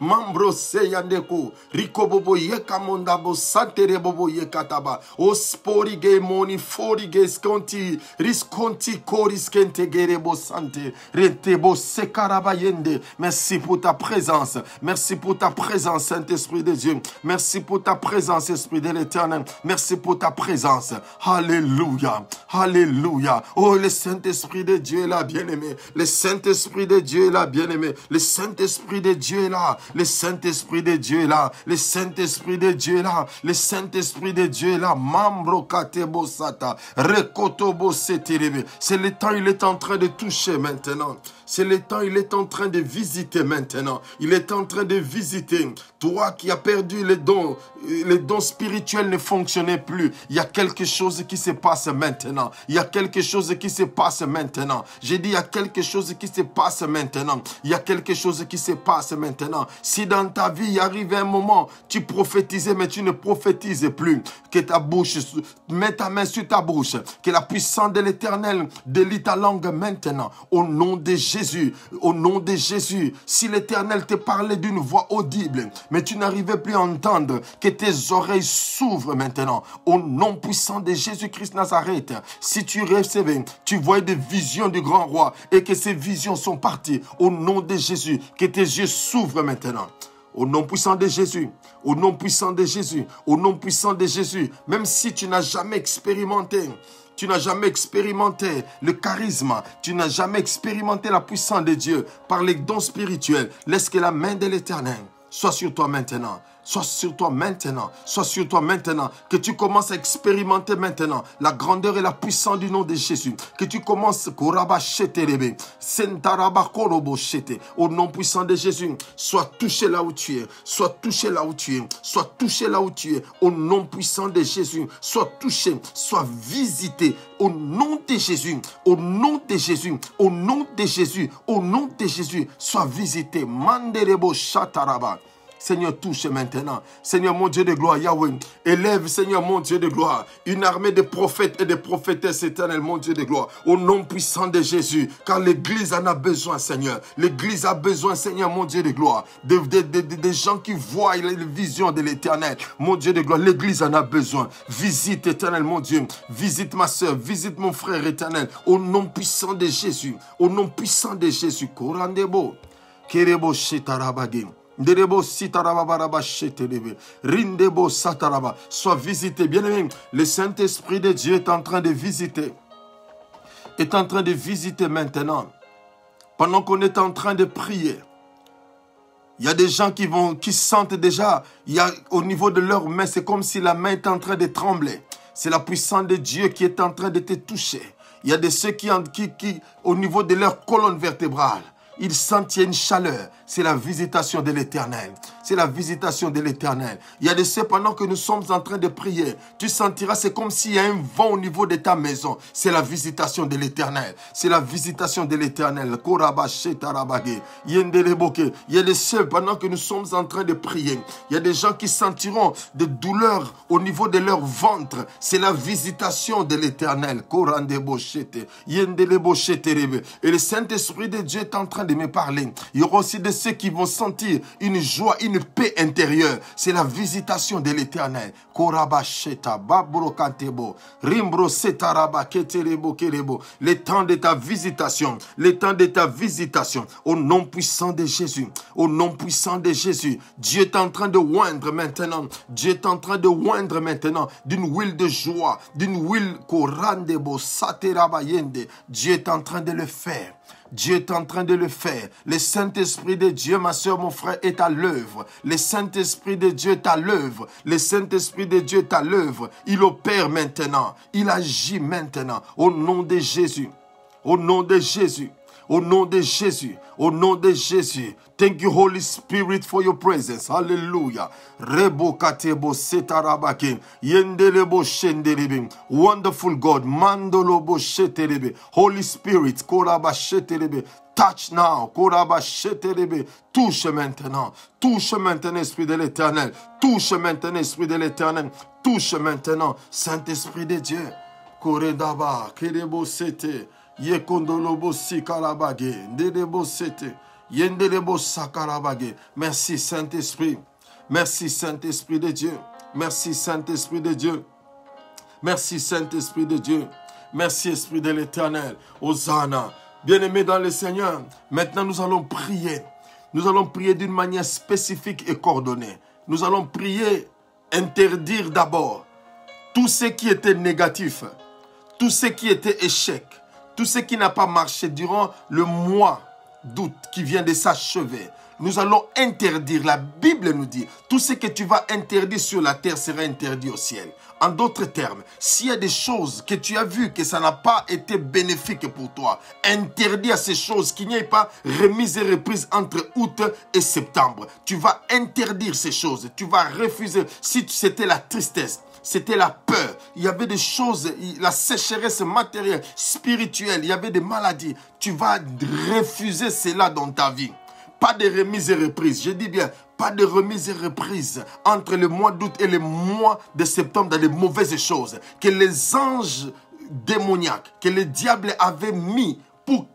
S1: Mambro seyandeko rikobobo yeka mondabo santere bobo yekataba osporige moni forige skonti riskonti koriskente gerebo sante retebo sekarabayende. Merci pour ta présence. Merci pour ta présence, Saint-Esprit de Dieu. Merci pour ta présence, Esprit de l'Éternel. Merci pour ta présence. Alléluia. Alléluia. Oh, le Saint-Esprit de Dieu est là, bien-aimé. Le Saint-Esprit de Dieu est là, bien-aimé. Le Saint-Esprit de Dieu est là. Le Saint-Esprit de Dieu est là. Le Saint-Esprit de Dieu est là. Le Saint-Esprit de Dieu est là. Mambro katebo sata. Rekotobo seterebe. C'est le temps, il est en train de toucher maintenant. C'est le temps, il est en train de visiter maintenant. Il est en train de visiter. Toi qui as perdu les dons spirituels ne fonctionnaient plus. Il y a quelque chose qui se passe maintenant. Il y a quelque chose qui se passe maintenant. J'ai dit, il y a quelque chose qui se passe maintenant. Il y a quelque chose qui se passe maintenant. Si dans ta vie, il arrive un moment, tu prophétisais, mais tu ne prophétises plus. Que ta bouche, mets ta main sur ta bouche. Que la puissance de l'Éternel délie ta langue maintenant. Au nom de Jésus, au nom de Jésus. Si l'Éternel te parlait d'une voix audible, mais tu n'arrivais plus à entendre, que tes oreilles s'ouvrent maintenant. Au nom puissant de Jésus-Christ Nazareth, si tu recevais, tu voyais des visions du grand roi et que ces visions sont parties. Au nom de Jésus, que tes yeux s'ouvrent maintenant. Au nom puissant de Jésus, au nom puissant de Jésus, au nom puissant de Jésus, même si tu n'as jamais expérimenté, tu n'as jamais expérimenté le charisme, tu n'as jamais expérimenté la puissance de Dieu par les dons spirituels, laisse que la main de l'Éternel soit sur toi maintenant. Sois sur toi maintenant. Sois sur toi maintenant. Que tu commences à expérimenter maintenant la grandeur et la puissance du nom de Jésus. Que tu commences au nom puissant de Jésus. Sois touché là où tu es. Sois touché là où tu es. Sois touché là où tu es. Au nom puissant de Jésus. Sois touché. Sois visité. Au nom de Jésus. Au nom de Jésus. Au nom de Jésus. Au nom de Jésus. Sois visité. Manderebo shataraba. Seigneur, touche maintenant. Seigneur, mon Dieu de gloire, Yahweh, élève, Seigneur, mon Dieu de gloire, une armée de prophètes et de prophétesses éternelles, mon Dieu de gloire, au nom puissant de Jésus, car l'Église en a besoin, Seigneur. L'Église a besoin, Seigneur, mon Dieu de gloire, des gens qui voient les visions de l'Éternel, mon Dieu de gloire. L'Église en a besoin. Visite, Éternel, mon Dieu. Visite ma soeur, visite mon frère éternel, au nom puissant de Jésus. Au nom puissant de Jésus. Korandebo, Kerebo Shetarabagim. Sois visité, bien-aimé. Le Saint-Esprit de Dieu est en train de visiter. Est en train de visiter maintenant. Pendant qu'on est en train de prier. Il y a des gens qui sentent déjà, au niveau de leur main, c'est comme si la main est en train de trembler. C'est la puissance de Dieu qui est en train de te toucher. Il y a de ceux qui au niveau de leur colonne vertébrale, ils sentent qu'il y a une chaleur. C'est la visitation de l'Éternel. C'est la visitation de l'Éternel. Il y a de ceux, pendant que nous sommes en train de prier, tu sentiras, c'est comme s'il y a un vent au niveau de ta maison. C'est la visitation de l'Éternel. C'est la visitation de l'Éternel. Il y a de ceux, pendant que nous sommes en train de prier, il y a des gens qui sentiront des douleurs au niveau de leur ventre. C'est la visitation de l'Éternel. Et le Saint-Esprit de Dieu est en train de me parler. Il y aura aussi de ceux qui vont sentir une joie, une paix intérieure. C'est la visitation de l'Éternel. Le temps de ta visitation. Le temps de ta visitation. Au nom puissant de Jésus. Au nom puissant de Jésus. Dieu est en train de oindre maintenant. Dieu est en train de oindre maintenant d'une huile de joie. D'une huile korandebo saterabayende. Dieu est en train de le faire. Dieu est en train de le faire. Le Saint-Esprit de Dieu, ma soeur, mon frère, est à l'œuvre. Le Saint-Esprit de Dieu est à l'œuvre. Le Saint-Esprit de Dieu est à l'œuvre. Il opère maintenant. Il agit maintenant. Au nom de Jésus. Au nom de Jésus. Au nom de Jésus. Au nom de Jésus. Thank you, Holy Spirit, for your presence. Hallelujah. Rebo katebo setarabake. Yendelebo shendelebe. Wonderful God. Mandolobo shetelebe. Holy Spirit. Koraba shetelebe. Touch now. Koraba shetelebe. Touche maintenant. Touche maintenant, Esprit de l'Éternel. Touche maintenant, Esprit de l'Éternel. Touche maintenant, Saint-Esprit de Dieu. Koredaba. Kerebo sete. Yekondolobo sikarabage. Ndelebo sete. Yendelebo sakarabage. Merci Saint-Esprit. Merci Saint-Esprit de Dieu. Merci Saint-Esprit de Dieu. Merci Saint-Esprit de Dieu. Merci Esprit de l'Éternel. Hosanna. Bien-aimés dans le Seigneur, maintenant nous allons prier. Nous allons prier d'une manière spécifique et coordonnée. Nous allons prier, interdire d'abord tout ce qui était négatif, tout ce qui était échec, tout ce qui n'a pas marché durant le mois d'août qui vient de s'achever. Nous allons interdire. La Bible nous dit, tout ce que tu vas interdire sur la terre sera interdit au ciel. En d'autres termes, s'il y a des choses que tu as vues que ça n'a pas été bénéfique pour toi, interdis à ces choses qu'il n'y ait pas remise et reprise entre août et septembre. Tu vas interdire ces choses. Tu vas refuser. Si c'était la tristesse, c'était la peur, il y avait des choses, la sécheresse matérielle, spirituelle, il y avait des maladies. Tu vas refuser cela dans ta vie. Pas de remise et reprise. Je dis bien, pas de remise et reprise entre le mois d'août et le mois de septembre dans les mauvaises choses que les anges démoniaques, que le diable avait mis pour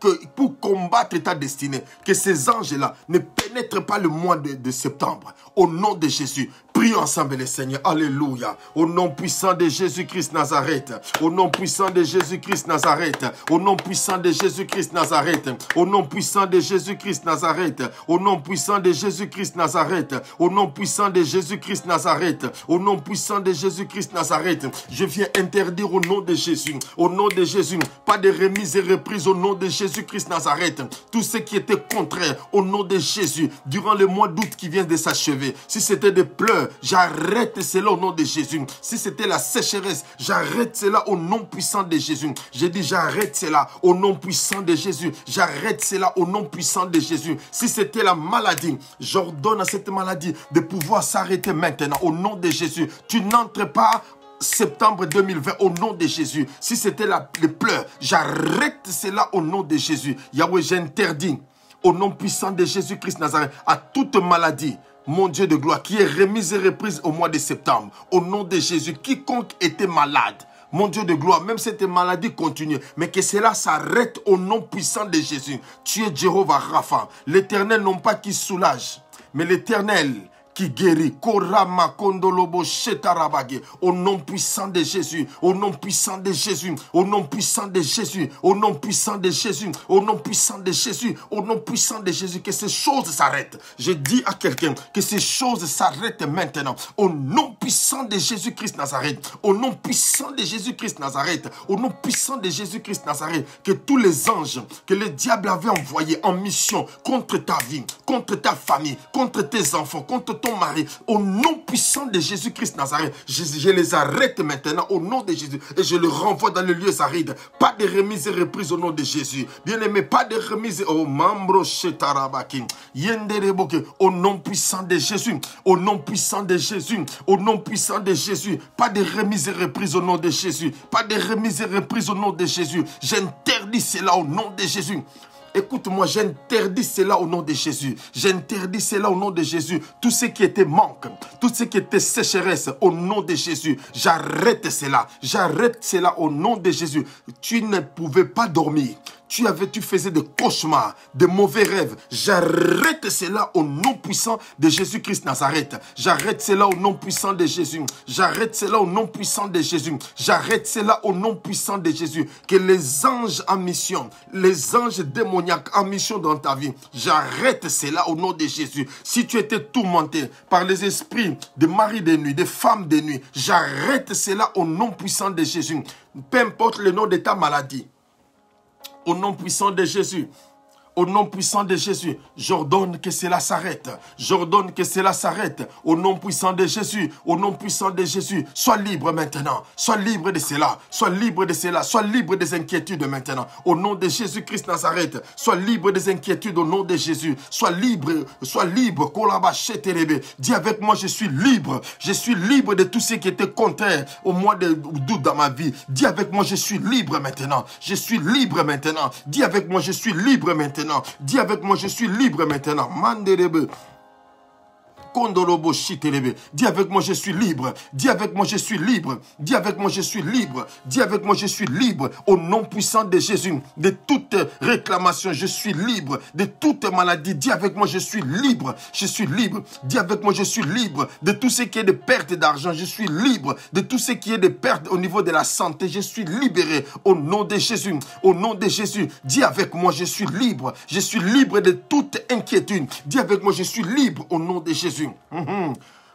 S1: combattre ta destinée. Que ces anges-là ne pénètrent pas le mois de septembre. Au nom de Jésus, prions ensemble le Seigneur. Alléluia. Au nom puissant de Jésus-Christ Nazareth. Au nom puissant de Jésus-Christ Nazareth. Au nom puissant de Jésus-Christ Nazareth. Au nom puissant de Jésus-Christ Nazareth. Au nom puissant de Jésus-Christ Nazareth. Au nom puissant de Jésus-Christ Nazareth. Au nom puissant de Jésus-Christ Nazareth. Je viens interdire au nom de Jésus. Au nom de Jésus. Pas de remise et reprise au nom de Jésus-Christ Nazareth. Tout ce qui était contraire au nom de Jésus durant le mois d'août qui vient de s'achever. Si c'était des pleurs, j'arrête cela au nom de Jésus. Si c'était la sécheresse, j'arrête cela au nom puissant de Jésus. J'ai dit j'arrête cela au nom puissant de Jésus. J'arrête cela au nom puissant de Jésus. Si c'était la maladie, j'ordonne à cette maladie de pouvoir s'arrêter maintenant au nom de Jésus. Tu n'entres pas septembre 2020 au nom de Jésus. Si c'était les pleurs, j'arrête cela au nom de Jésus. Yahweh, j'interdis au nom puissant de Jésus-Christ Nazareth à toute maladie, mon Dieu de gloire, qui est remise et reprise au mois de septembre. Au nom de Jésus, quiconque était malade, mon Dieu de gloire, même cette maladie continue, mais que cela s'arrête au nom puissant de Jésus. Tu es Jéhovah Rapha, l'Éternel non pas qui soulage, mais l'Éternel qui guérit. Korama kondolobo shetarabage. Au nom puissant de Jésus. Au nom puissant de Jésus. Au nom puissant de Jésus. Au nom puissant de Jésus. Au nom puissant de Jésus. Au nom puissant de Jésus. Que ces choses s'arrêtent. Je dis à quelqu'un que ces choses s'arrêtent maintenant. Au nom puissant de Jésus-Christ Nazareth. Au nom puissant de Jésus-Christ Nazareth. Au nom puissant de Jésus-Christ Nazareth. Que tous les anges que le diable avait envoyés en mission contre ta vie, contre ta famille, contre tes enfants, contre ton mari, au nom puissant de Jésus-Christ Nazareth, je les arrête maintenant au nom de Jésus et je les renvoie dans les lieux arides. Pas de remise et reprise au nom de Jésus. Bien-aimé, pas de remise au membro shetarabaki. Yendereboke, au nom puissant de Jésus, au nom puissant de Jésus, au nom puissant de Jésus. Pas de remise et reprise au nom de Jésus. Pas de remise et reprise au nom de Jésus. J'interdis cela au nom de Jésus. Écoute-moi, j'interdis cela au nom de Jésus. J'interdis cela au nom de Jésus. Tout ce qui était manque, tout ce qui était sécheresse, au nom de Jésus. J'arrête cela. J'arrête cela au nom de Jésus. Tu ne pouvais pas dormir. Tu faisais des cauchemars, des mauvais rêves. J'arrête cela au nom puissant de Jésus-Christ Nazareth. J'arrête cela au nom puissant de Jésus. J'arrête cela au nom puissant de Jésus. J'arrête cela au nom puissant de Jésus. Que les anges en mission, les anges démoniaques en mission dans ta vie, j'arrête cela au nom de Jésus. Si tu étais tourmenté par les esprits de maris de nuit, de femmes de nuit, j'arrête cela au nom puissant de Jésus. Peu importe le nom de ta maladie. Au nom puissant de Jésus, Au nom puissant de Jésus, j'ordonne que cela s'arrête. J'ordonne que cela s'arrête. Au nom puissant de Jésus, au nom puissant de Jésus, sois libre maintenant. Sois libre de cela. Sois libre de cela. Sois libre des inquiétudes maintenant. Au nom de Jésus-Christ Nazareth, sois libre des inquiétudes au nom de Jésus. Sois libre, sois libre. Dis avec moi, je suis libre. Je suis libre de tout ce qui était contraire au mois d'août dans ma vie. Dis avec moi, je suis libre maintenant. Je suis libre maintenant. Dis avec moi, je suis libre maintenant. Dis avec moi, je suis libre maintenant. Manderebe. Dis avec moi, je suis libre. Dis avec moi, je suis libre. Dis avec moi, je suis libre. Dis avec moi, je suis libre. Au nom puissant de Jésus, de toute réclamation, je suis libre. De toute maladie, dis avec moi, je suis libre. Je suis libre. Dis avec moi, je suis libre. De tout ce qui est de perte d'argent, je suis libre. De tout ce qui est de perte au niveau de la santé, je suis libéré. Au nom de Jésus. Au nom de Jésus, dis avec moi, je suis libre. Je suis libre de toute inquiétude. Dis avec moi, je suis libre. Au nom de Jésus.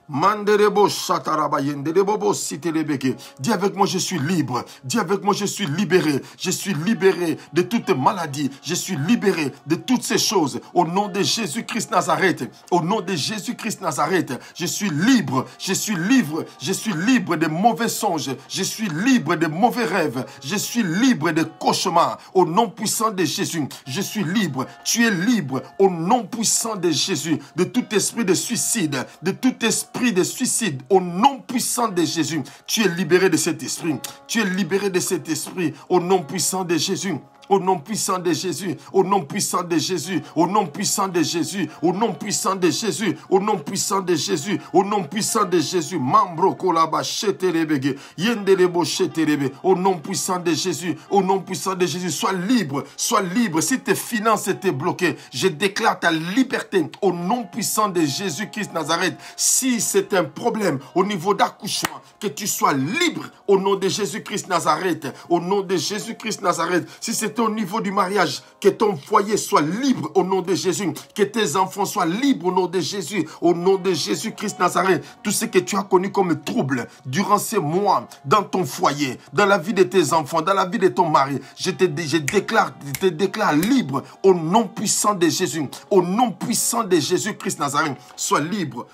S1: Manderebo shataraba yenderebo sitelebeke. Dis avec moi, je suis libre. Dis avec moi, je suis libéré. Je suis libéré de toute maladie. Je suis libéré de toutes ces choses. Au nom de Jésus-Christ Nazareth. Au nom de Jésus-Christ Nazareth. Je suis libre. Je suis libre. Je suis libre de mauvais songes. Je suis libre de mauvais rêves. Je suis libre de cauchemars. Au nom puissant de Jésus. Je suis libre. Tu es libre. Au nom puissant de Jésus. De tout esprit de suicide. De tout esprit de suicide, au nom puissant de Jésus, tu es libéré de cet esprit. Tu es libéré de cet esprit, au nom puissant de Jésus. Au nom puissant de Jésus, au nom puissant de Jésus, au nom puissant de Jésus, au nom puissant de Jésus, au nom puissant de Jésus, au nom puissant de Jésus, Mambro kolaba sheterebege, yenderebo sheterebe, au nom puissant de Jésus, au nom puissant de Jésus, sois libre, sois libre. Si tes finances étaient bloquées, je déclare ta liberté au nom puissant de Jésus-Christ Nazareth. Si c'est un problème au niveau d'accouchement, que tu sois libre au nom de Jésus-Christ Nazareth, au nom de Jésus-Christ Nazareth. Si c'est au niveau du mariage, que ton foyer soit libre au nom de Jésus, que tes enfants soient libres au nom de Jésus, au nom de Jésus-Christ Nazareth. Tout ce que tu as connu comme trouble durant ces mois, dans ton foyer, dans la vie de tes enfants, dans la vie de ton mari, je te déclare libre au nom puissant de Jésus, au nom puissant de Jésus-Christ Nazareth. Sois libre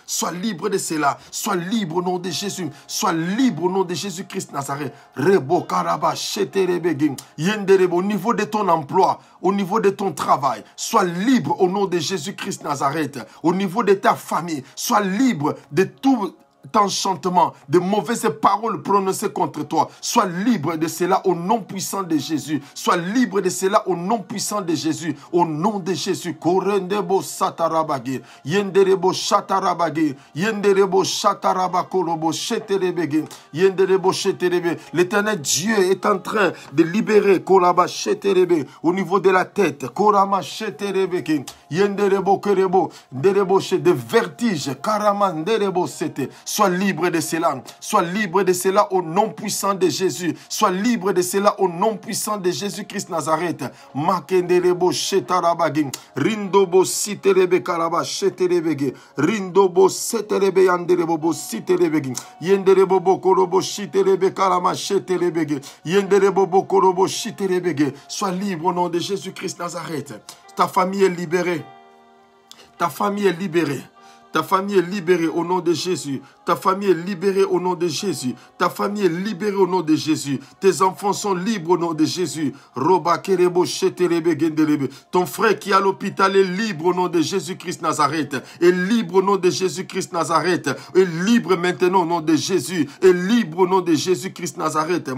S1: de cela, sois libre au nom de Jésus, sois libre au nom de Jésus-Christ Nazareth. Rebo karaba sheterebegin yenderebo. Au niveau de ton emploi, au niveau de ton travail, sois libre au nom de Jésus-Christ Nazareth. Au niveau de ta famille, sois libre de tout enchantement, de mauvaises paroles prononcées contre toi. Sois libre de cela au nom puissant de Jésus. Sois libre de cela au nom puissant de Jésus. Au nom de Jésus. Korendebo satarabage, yenderebo shatarabage, yenderebo shatarabakorobo sheterebege, yenderebo sheterebe. L'Éternel Dieu est en train de libérer koraba sheterebe au niveau de la tête. Korama sheterebege, yenderebo kerebo, derebo de vertige, karaman derebo sete. Sois libre de cela. Sois libre de cela au nom puissant de Jésus. Sois libre de cela au nom puissant de Jésus-Christ Nazareth. Makenderebo shetarabagin. Rindobo siterebe karaba sheterebege. Rindobo seterebe yanderebo siterebegin. Yenderebo bokorobo shiterebe karama sheterebege. Yenderebo bokorobo shiterebege. Sois libre au nom de Jésus-Christ Nazareth. Ta famille est libérée. Ta famille est libérée. Ta famille est libérée au nom de Jésus. Ta famille est libérée au nom de Jésus. Ta famille est libérée au nom de Jésus. Tes enfants sont libres au nom de Jésus. Ton frère qui est à l'hôpital est libre au nom de Jésus-Christ Nazareth. Est libre au nom de Jésus-Christ Nazareth. Est libre maintenant au nom de Jésus. Est libre au nom de Jésus-Christ Nazareth.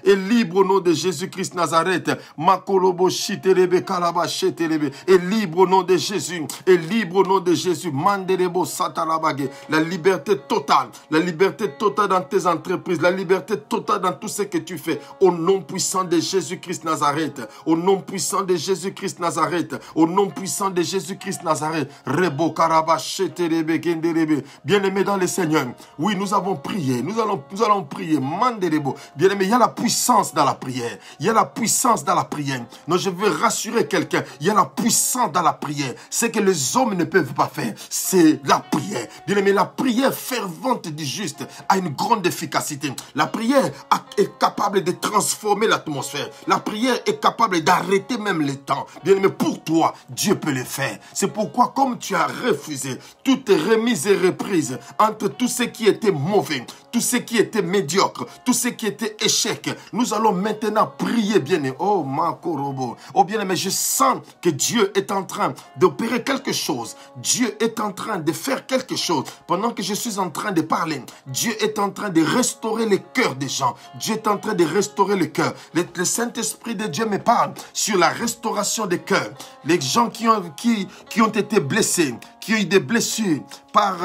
S1: Est libre au nom de Jésus-Christ Nazareth. Est libre au nom de Jésus. Est libre au nom de Jésus. Manderebo satarabage. La liberté totale dans tes entreprises, la liberté totale dans tout ce que tu fais, au nom puissant de Jésus-Christ Nazareth, au nom puissant de Jésus-Christ Nazareth, au nom puissant de Jésus-Christ Nazareth. Rebo karaba sheterebe genderebe. Bien-aimés dans le Seigneur, oui, nous avons prié, nous allons prier. Manderebo. Bien-aimés, il y a la puissance dans la prière, il y a la puissance dans la prière. Non, je veux rassurer quelqu'un, il y a la puissance dans la prière. C'est que les hommes ne peuvent peuvent pas faire, c'est la prière. Bien-aimé, la prière fervente du juste a une grande efficacité. La prière est capable de transformer l'atmosphère. La prière est capable d'arrêter même les temps. Bien-aimé, pour toi, Dieu peut le faire. C'est pourquoi, comme tu as refusé toute remise et reprise entre tout ce qui était mauvais, tout ce qui était médiocre, tout ce qui était échec, nous allons maintenant prier, bien-aimé. Oh, Makorobo. Oh, bien-aimé, je sens que Dieu est en train d'opérer quelque chose. Dieu est en train de faire quelque chose. Pendant que je suis en train de parler, Dieu est en train de restaurer les cœurs des gens. Dieu est en train de restaurer le cœur. Le Saint-Esprit de Dieu me parle sur la restauration des cœurs. Les gens qui ont été blessés, qui ont eu des blessures par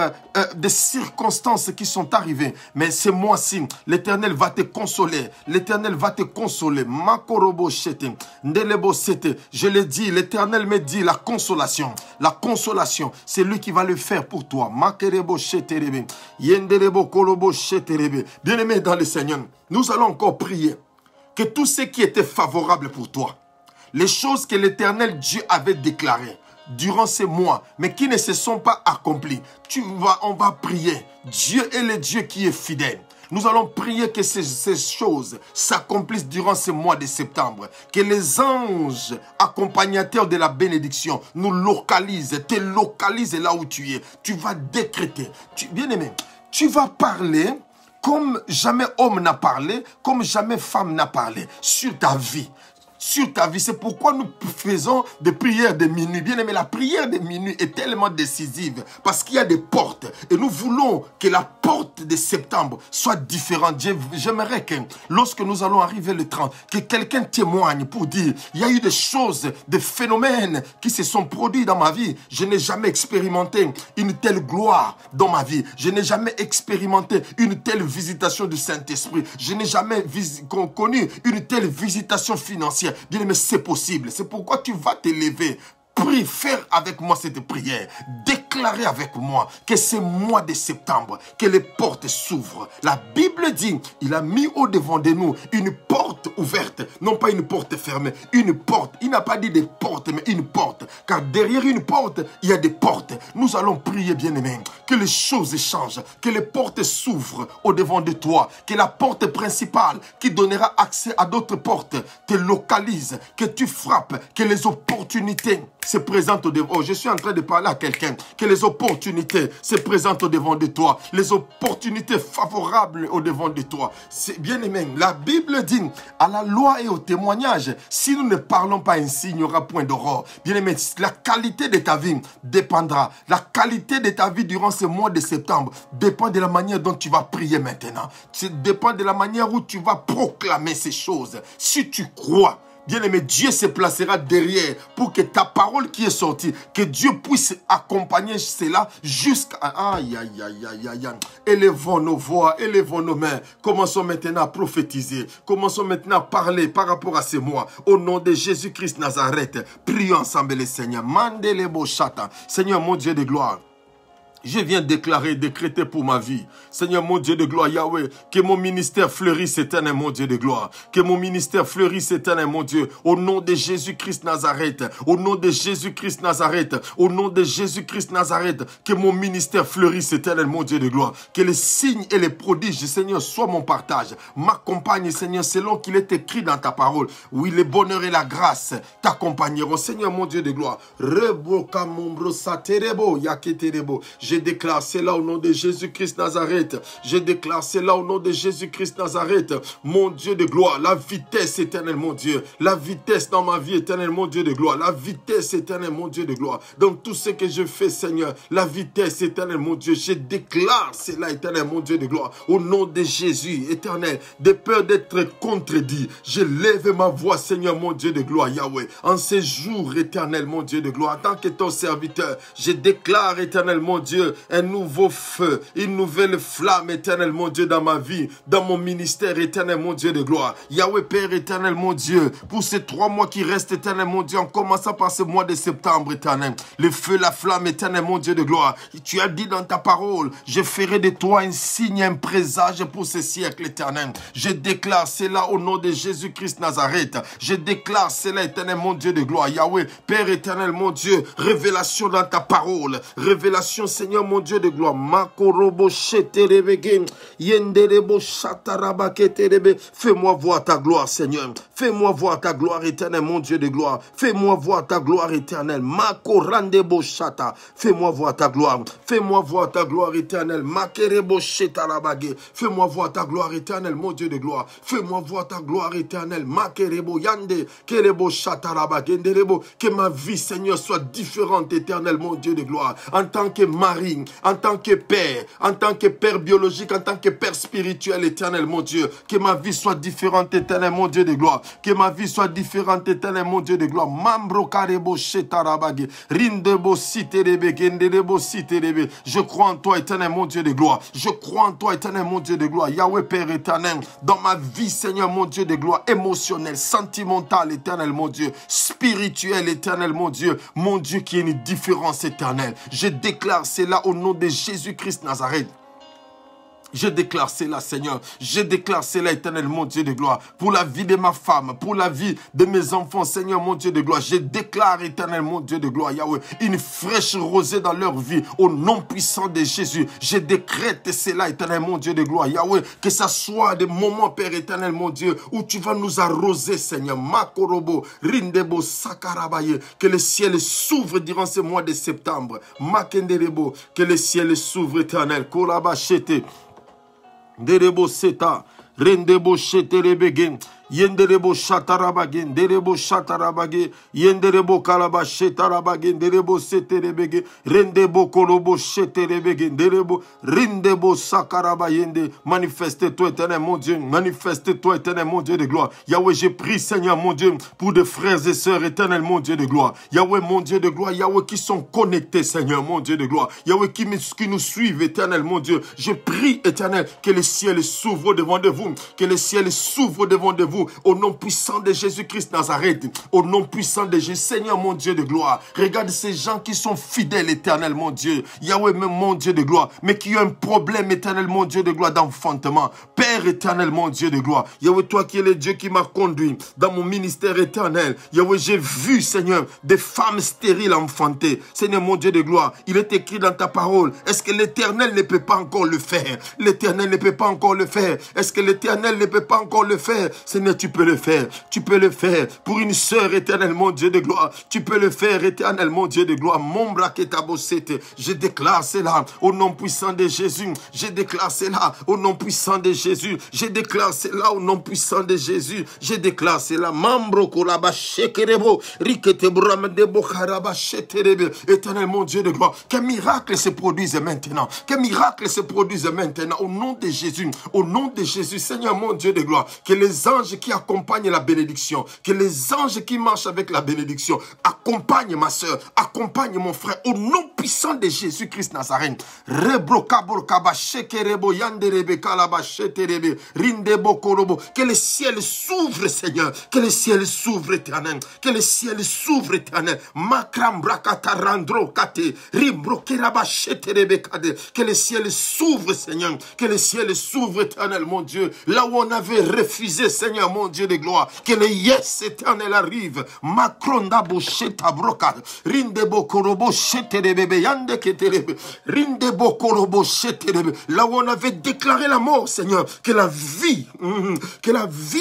S1: des circonstances qui sont arrivées. Mais ce mois-ci, l'Éternel va te consoler. L'Éternel va te consoler. Makorobo shete, ndelebo sete. Je l'ai dit, l'Éternel me dit la consolation. La consolation, c'est lui qui va le faire pour toi. Makerebo shete rebe, yendelebo kolobo shete rebe. Bien-aimé dans le Seigneur, nous allons encore prier que tout ce qui était favorable pour toi, les choses que l'Éternel Dieu avait déclarées durant ces mois, mais qui ne se sont pas accomplies, on va prier. Dieu est le Dieu qui est fidèle. Nous allons prier que ces choses s'accomplissent durant ce mois de septembre. Que les anges accompagnateurs de la bénédiction nous localisent, te localisent là où tu es. Tu vas décréter. Bien-aimé, tu vas parler comme jamais homme n'a parlé, comme jamais femme n'a parlé sur ta vie. Sur ta vie. C'est pourquoi nous faisons des prières de minuit. Bien aimé, la prière de minuit est tellement décisive parce qu'il y a des portes et nous voulons que la porte de septembre soit différente. J'aimerais que lorsque nous allons arriver le 30, que quelqu'un témoigne pour dire il y a eu des choses, des phénomènes qui se sont produits dans ma vie. Je n'ai jamais expérimenté une telle gloire dans ma vie. Je n'ai jamais expérimenté une telle visitation du Saint-Esprit. Je n'ai jamais connu une telle visitation financière. Bien aimé, c'est possible. C'est pourquoi tu vas te lever. Prie, faire avec moi cette prière. Déclarer avec moi que ce mois de septembre, que les portes s'ouvrent. La Bible dit, il a mis au devant de nous une porte ouverte. Non pas une porte fermée, une porte. Il n'a pas dit des portes, mais une porte. Car derrière une porte, il y a des portes. Nous allons prier, bien-aimés, que les choses changent, que les portes s'ouvrent au devant de toi, que la porte principale qui donnera accès à d'autres portes te localise, que tu frappes, que les opportunités se présentent au devant. Oh, je suis en train de parler à quelqu'un. Que les opportunités se présentent au devant de toi. Les opportunités favorables au devant de toi. C'est bien aimé. La Bible dit à la loi et au témoignage, si nous ne parlons pas ainsi, il n'y aura point d'aurore. Bien aimé, la qualité de ta vie dépendra. La qualité de ta vie durant ce mois de septembre dépend de la manière dont tu vas prier maintenant. Ça dépend de la manière où tu vas proclamer ces choses. Si tu crois, bien-aimé, Dieu se placera derrière pour que ta parole qui est sortie, que Dieu puisse accompagner cela jusqu'à... Aïe, aïe, aïe, aïe, aïe. Élevons nos voix, élevons nos mains. Commençons maintenant à prophétiser. Commençons maintenant à parler par rapport à ces mois. Au nom de Jésus-Christ Nazareth, prions ensemble le Seigneur. Mandelebo Shata. Seigneur, mon Dieu de gloire, je viens déclarer, décréter pour ma vie. Seigneur, mon Dieu de gloire, Yahweh, que mon ministère fleurisse, éternel, mon Dieu de gloire. Que mon ministère fleurisse, éternel, mon Dieu. Au nom de Jésus-Christ Nazareth. Au nom de Jésus-Christ Nazareth. Au nom de Jésus-Christ Nazareth. Que mon ministère fleurisse, éternel, mon Dieu de gloire. Que les signes et les prodiges, Seigneur, soient mon partage. M'accompagne, Seigneur, selon qu'il est écrit dans ta parole. Oui, le bonheur et la grâce t'accompagneront. Seigneur, mon Dieu de gloire. Je déclare cela au nom de Jésus-Christ Nazareth. Je déclare cela au nom de Jésus-Christ Nazareth. Mon Dieu de gloire, la vitesse éternelle, mon Dieu. La vitesse dans ma vie éternelle, mon Dieu de gloire. La vitesse éternelle, mon Dieu de gloire. Dans tout ce que je fais, Seigneur, la vitesse éternelle, mon Dieu. Je déclare cela, éternel, mon Dieu de gloire. Au nom de Jésus, éternel, de peur d'être contredit, je lève ma voix, Seigneur, mon Dieu de gloire, Yahweh. En ces jours, éternel, mon Dieu de gloire, en tant que ton serviteur, je déclare, éternel, mon Dieu, Dieu, un nouveau feu, une nouvelle flamme, éternel, mon Dieu, dans ma vie, dans mon ministère, éternel, mon Dieu de gloire. Yahweh, Père éternel, mon Dieu, pour ces 3 mois qui restent, éternel, mon Dieu, en commençant par ce mois de septembre, éternel, le feu, la flamme, éternel, mon Dieu de gloire. Tu as dit dans ta parole, je ferai de toi un signe, un présage pour ce siècle, éternel. Je déclare cela au nom de Jésus-Christ Nazareth. Je déclare cela, éternel, mon Dieu de gloire. Yahweh, Père éternel, mon Dieu, révélation dans ta parole. Révélation, Seigneur, mon Dieu de gloire. Makorobo sheterebe, yenderebo shatarabaketebe. Fais-moi voir ta gloire, Seigneur. Fais-moi voir ta gloire éternelle, mon Dieu de gloire. Fais-moi voir ta gloire éternelle. Makorandebo shata. Fais-moi voir ta gloire. Fais-moi voir ta gloire éternelle. Makerebo shetarabage. Fais-moi voir ta gloire éternelle, mon Dieu de gloire. Fais-moi voir ta gloire éternelle. Makerebo yande. Kerebo shatarabage. Que ma vie, Seigneur, soit différente, éternelle, mon Dieu de gloire. En tant que mari, en tant que père biologique, en tant que père spirituel, éternel, mon Dieu. Que ma vie soit différente, éternel, mon Dieu de gloire. Que ma vie soit différente, éternel, mon Dieu de gloire. Mambro karebo shetarabage. Rindebo siterebe, gendebo siterebe. Je crois en toi, éternel, mon Dieu de gloire. Je crois en toi, éternel, mon Dieu de gloire. Yahweh, Père éternel, dans ma vie, Seigneur, mon Dieu de gloire, émotionnelle, sentimentale, éternel, mon Dieu, spirituel, éternel, mon Dieu qui est une différence éternelle. Je déclare cela au nom de Jésus-Christ Nazareth. Je déclare cela, Seigneur. Je déclare cela, éternel, mon Dieu de gloire. Pour la vie de ma femme, pour la vie de mes enfants, Seigneur, mon Dieu de gloire. Je déclare, éternel, mon Dieu de gloire, Yahweh, une fraîche rosée dans leur vie, au nom puissant de Jésus. Je décrète cela, éternel, mon Dieu de gloire, Yahweh, que ça soit des moments, Père éternel, mon Dieu, où tu vas nous arroser, Seigneur. Makorobo, Rindebo, Sakarabaye, que le ciel s'ouvre durant ce mois de septembre. Makenderebo, que le ciel s'ouvre, éternel. Korabachete. Derebo seta, rendebo sheterebegen, yenderebo shatarabagen, derebo shatarabage, yenderebo kalaba shetarabagen, derebo seterebege, rendebo kolobo sheterebegen, derebo, rindebo sakarabayende. Manifeste-toi, éternel, mon Dieu, manifeste-toi, éternel, mon Dieu de gloire. Yahweh, j'ai pris, Seigneur, mon Dieu, pour des frères et sœurs, éternel, mon Dieu de gloire. Yahweh, mon Dieu de gloire, Yahweh, qui sont connectés, Seigneur, mon Dieu de gloire. Yahweh, qui nous suivent, éternel, mon Dieu. Je prie, éternel, que le ciel s'ouvre devant de vous, que le ciel s'ouvre devant de vous, au nom puissant de Jésus-Christ Nazareth, au nom puissant de Jésus, Seigneur, mon Dieu de gloire. Regarde ces gens qui sont fidèles, éternel, mon Dieu. Yahweh, mon Dieu de gloire, mais qui ont un problème, éternel, mon Dieu de gloire, d'enfantement. Père éternel, mon Dieu de gloire. Yahweh, toi qui es le Dieu qui m'a conduit dans mon ministère éternel. Yahweh, j'ai vu, Seigneur, des femmes stériles enfantées. Seigneur, mon Dieu de gloire, il est écrit dans ta parole. Est-ce que l'Éternel ne peut pas encore le faire? L'Éternel ne peut pas encore le faire. Est-ce que l'Éternel ne peut pas encore le faire? Seigneur, tu peux le faire. Tu peux le faire pour une sœur, éternel, mon Dieu de gloire. Tu peux le faire, éternel, mon Dieu de gloire. Mon braquetabosete. Je déclare cela au nom puissant de Jésus. Je déclare cela au nom puissant de Jésus. Je déclare cela au nom puissant de Jésus. Je déclare cela. Mambro kolaba shekerebo. Rikete bramdebo karaba sheterebe. Éternel, mon Dieu de gloire. Que miracle se produise maintenant. Que miracle se produise maintenant. Au nom de Jésus. Au nom de Jésus. Seigneur, mon Dieu de gloire. Que les anges qui accompagnent la bénédiction, que les anges qui marchent avec la bénédiction accompagnent ma soeur, accompagnent mon frère, au nom puissant de Jésus-Christ Nazareth. Que le ciel s'ouvre, Seigneur, que le ciel s'ouvre, éternel, que le ciel s'ouvre, éternel. Que le ciel s'ouvre, Seigneur, que le ciel s'ouvre, éternel, mon Dieu, là où on avait refusé, Seigneur, mon Dieu de gloire, que le yes éternel arrive. Macronda bocheta broca, rindebo korobo sheterebe yande keterebe, rindebo korobo sheterebe. Là où on avait déclaré la mort, Seigneur, que la vie,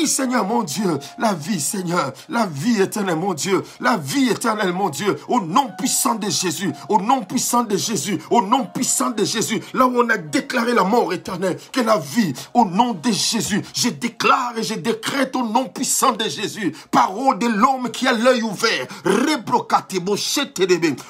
S1: Seigneur, mon Dieu, la vie, Seigneur, la vie éternelle, mon Dieu, la vie éternelle, mon Dieu, au nom puissant de Jésus, au nom puissant de Jésus, au nom puissant de Jésus, là où on a déclaré la mort éternelle, que la vie, au nom de Jésus, je déclare et je déclare décrète au nom puissant de Jésus, parole de l'homme qui a l'œil ouvert,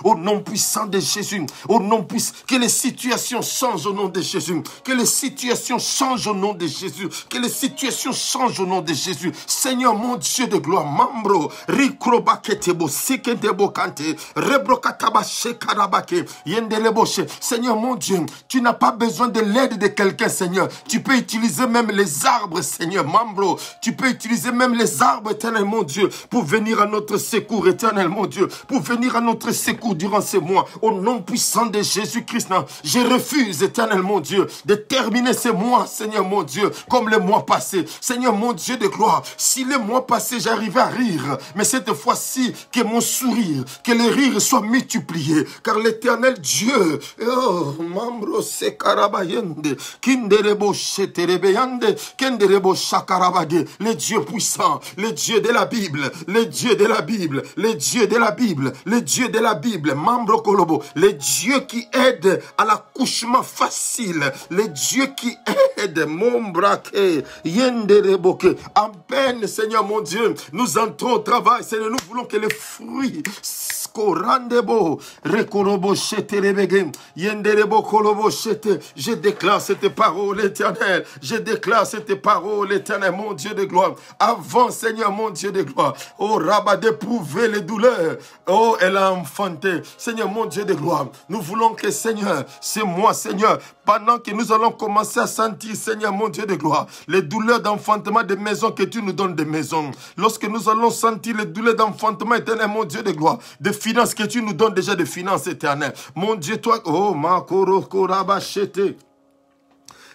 S1: au nom puissant de Jésus, au nom puissant, que les situations changent au nom de Jésus, que les situations changent au nom de Jésus, que les situations changent au nom de Jésus. Seigneur mon Dieu de gloire, Mambro, Rikrobaketebo, Sikendebo Kante, Rebrokataba Shekarabake, Yendeleboshe. Seigneur mon Dieu, tu n'as pas besoin de l'aide de quelqu'un, Seigneur. Tu peux utiliser même les arbres, Seigneur, Mambro. Tu peux utiliser même les arbres, éternel mon Dieu, pour venir à notre secours, éternel mon Dieu, pour venir à notre secours durant ces mois. Au nom puissant de Jésus-Christ, je refuse, éternel mon Dieu, de terminer ces mois, Seigneur mon Dieu, comme les mois passés. Seigneur mon Dieu de gloire, si les mois passés j'arrivais à rire, mais cette fois-ci, que mon sourire, que le rire soit multiplié, car l'éternel Dieu, oh, Mambro Sekarabayende, Kinderebo Sheterebeyande, Kenderebo Shakarabage, le Dieu puissant, le Dieu de la Bible, le Dieu de la Bible, le Dieu de la Bible, le Dieu de la Bible, Mambro Kolobo, le Dieu qui aide à l'accouchement facile, le Dieu qui aide, mon braquet, Yendereboke, en peine, Seigneur mon Dieu, nous entrons au travail, Seigneur, nous voulons que les fruits, Skorandebo, Rekorobo Sheterebege, Yenderebo Kolobo Shete, je déclare cette parole éternelle, je déclare cette parole éternelle, mon Dieu de gloire, avant, Seigneur, mon Dieu de gloire, oh, Rabat, d'éprouver les douleurs, oh, elle a enfanté, Seigneur, mon Dieu de gloire, nous voulons que, Seigneur, c'est moi, Seigneur, pendant que nous allons commencer à sentir, Seigneur, mon Dieu de gloire, les douleurs d'enfantement des maisons, que tu nous donnes des maisons, lorsque nous allons sentir les douleurs d'enfantement éternel, mon Dieu de gloire, des finances, que tu nous donnes déjà des finances éternelles, mon Dieu, toi, oh, Makoro Korabachete,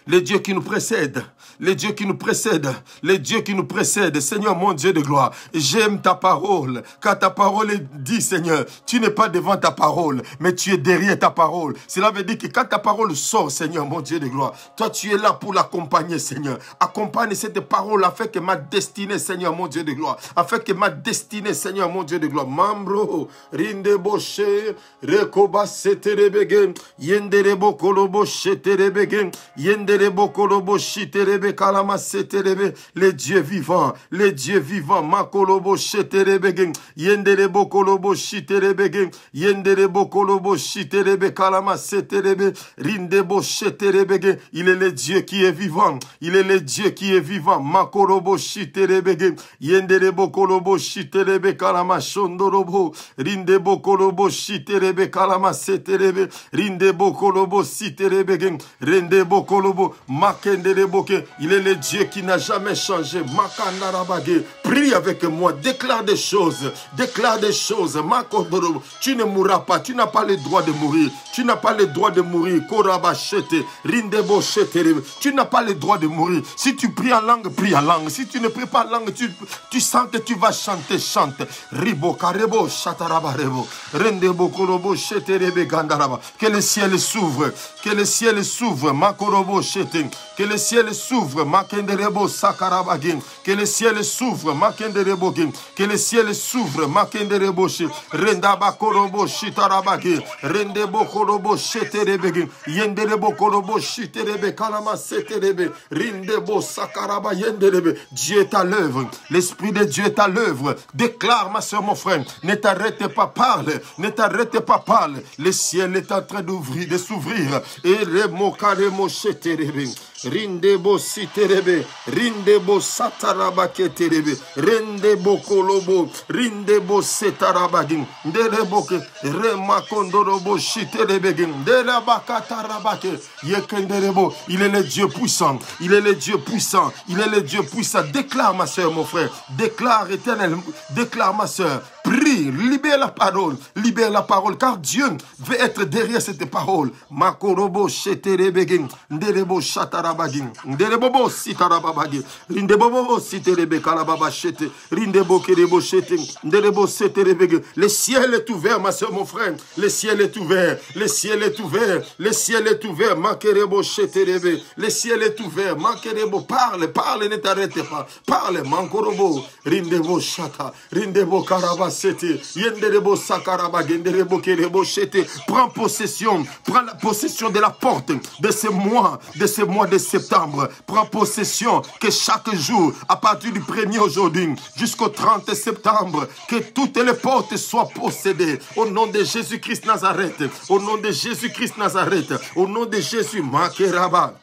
S1: les dieux qui nous précèdent, les dieux qui nous précèdent, les dieux qui nous précèdent, Seigneur mon Dieu de gloire, j'aime ta parole, car ta parole dit, Seigneur, tu n'es pas devant ta parole, mais tu es derrière ta parole. Cela veut dire que quand ta parole sort, Seigneur mon Dieu de gloire, toi tu es là pour l'accompagner, Seigneur. Accompagne cette parole afin que ma destinée, Seigneur mon Dieu de gloire, afin que ma destinée, Seigneur mon Dieu de gloire, Mambro, Rindeboshe, Rekoba Seterebegen, Yenderebo Kolobo Sheterebegen, Yenderebo Kolobo Shiterebe Kalama Seterebe, les dieux vivants, Makolobo Sheterebegen, Yenderebo Kolobo Shiterebegen, Yenderebo Kolobo Shiterebe Kalama Seterebe, Rindebo Sheterebegen, il est le Dieu qui est vivant, il est le Dieu qui est vivant, Makolobo Shiterebegen, Yenderebo Kolobo Shiterebe Kalama Shondorobo, Rindebo Kolobo Shiterebe Kalama Seterebe, Rindebo Kolobo Shiterebegen, Rindebo Kolobo Makendereboke, il est le Dieu qui n'a jamais changé. Makandarabage, prie avec moi, déclare des choses, Makodorobo, tu ne mourras pas, tu n'as pas le droit de mourir, tu n'as pas le droit de mourir, Korabachete, Rindebo Sheterebe, tu n'as pas le droit de mourir. Si tu pries en langue, prie en langue. Si tu ne pries pas en langue, tu sens que tu vas chanter, chante. Ribo Karebo, Shatarabarebo, Rendebo Korobo Sheterebe Gandaraba, que le ciel s'ouvre, que le ciel s'ouvre, Makorobo Shete, que le ciel s'ouvre, Makenderebo Sakarabagin, que le ciel s'ouvre, Makenderebo Gin, que le ciel s'ouvre, Makenderebo Shi, Rendaba Korobo Shitarabagin, Rendebo Korobo Sheterebegin, Yenderebo Korobo Shiterebe Kalama Seterebe, Rindebo Sakaraba Yenderebe. Dieu est à l'œuvre, l'Esprit de Dieu est à l'œuvre. Déclare, ma soeur, mon frère, ne t'arrête pas, parle, ne t'arrête pas, parle. Le ciel est en train d'ouvrir, de s'ouvrir. Et Remo Karemo Sheterebe. Rindebo Siterebe, Rindebo Satarabaketerebe, Rindebo Kolobo, Rindebo Setarabagin, Dereboke, Remakondorobo Shiterebegin, Derabakatarabake, Yekenderebo. Il est le Dieu puissant, il est le Dieu puissant, il est le Dieu puissant. Déclare, ma soeur, mon frère, déclare, éternel, déclare, ma soeur. Prie, libère la parole, car Dieu veut être derrière cette parole. Makorobo Sheterebegin, Nderebo Shatarabagin, Nderebo Sitarababagin, Rindebo Siterebe Kalababa Shete, Rindebo Kerebo Shete, Nderebo Seterebegin. Le ciel est ouvert, ma soeur, mon frère. Le ciel est ouvert, le ciel est ouvert, le ciel est ouvert. Makerebo Sheterebe, le ciel est ouvert. Makerebo, parle, parle, ne t'arrête pas. Parle, Mankorobo, Rindebo Shata, Rindebo Karabas. Prends possession de la porte de ce mois de septembre. Prends possession que chaque jour, à partir du 1er aujourd'hui jusqu'au 30 septembre, que toutes les portes soient possédées. Au nom de Jésus-Christ Nazareth. Au nom de Jésus-Christ Nazareth. Au nom de Jésus. Makeraba.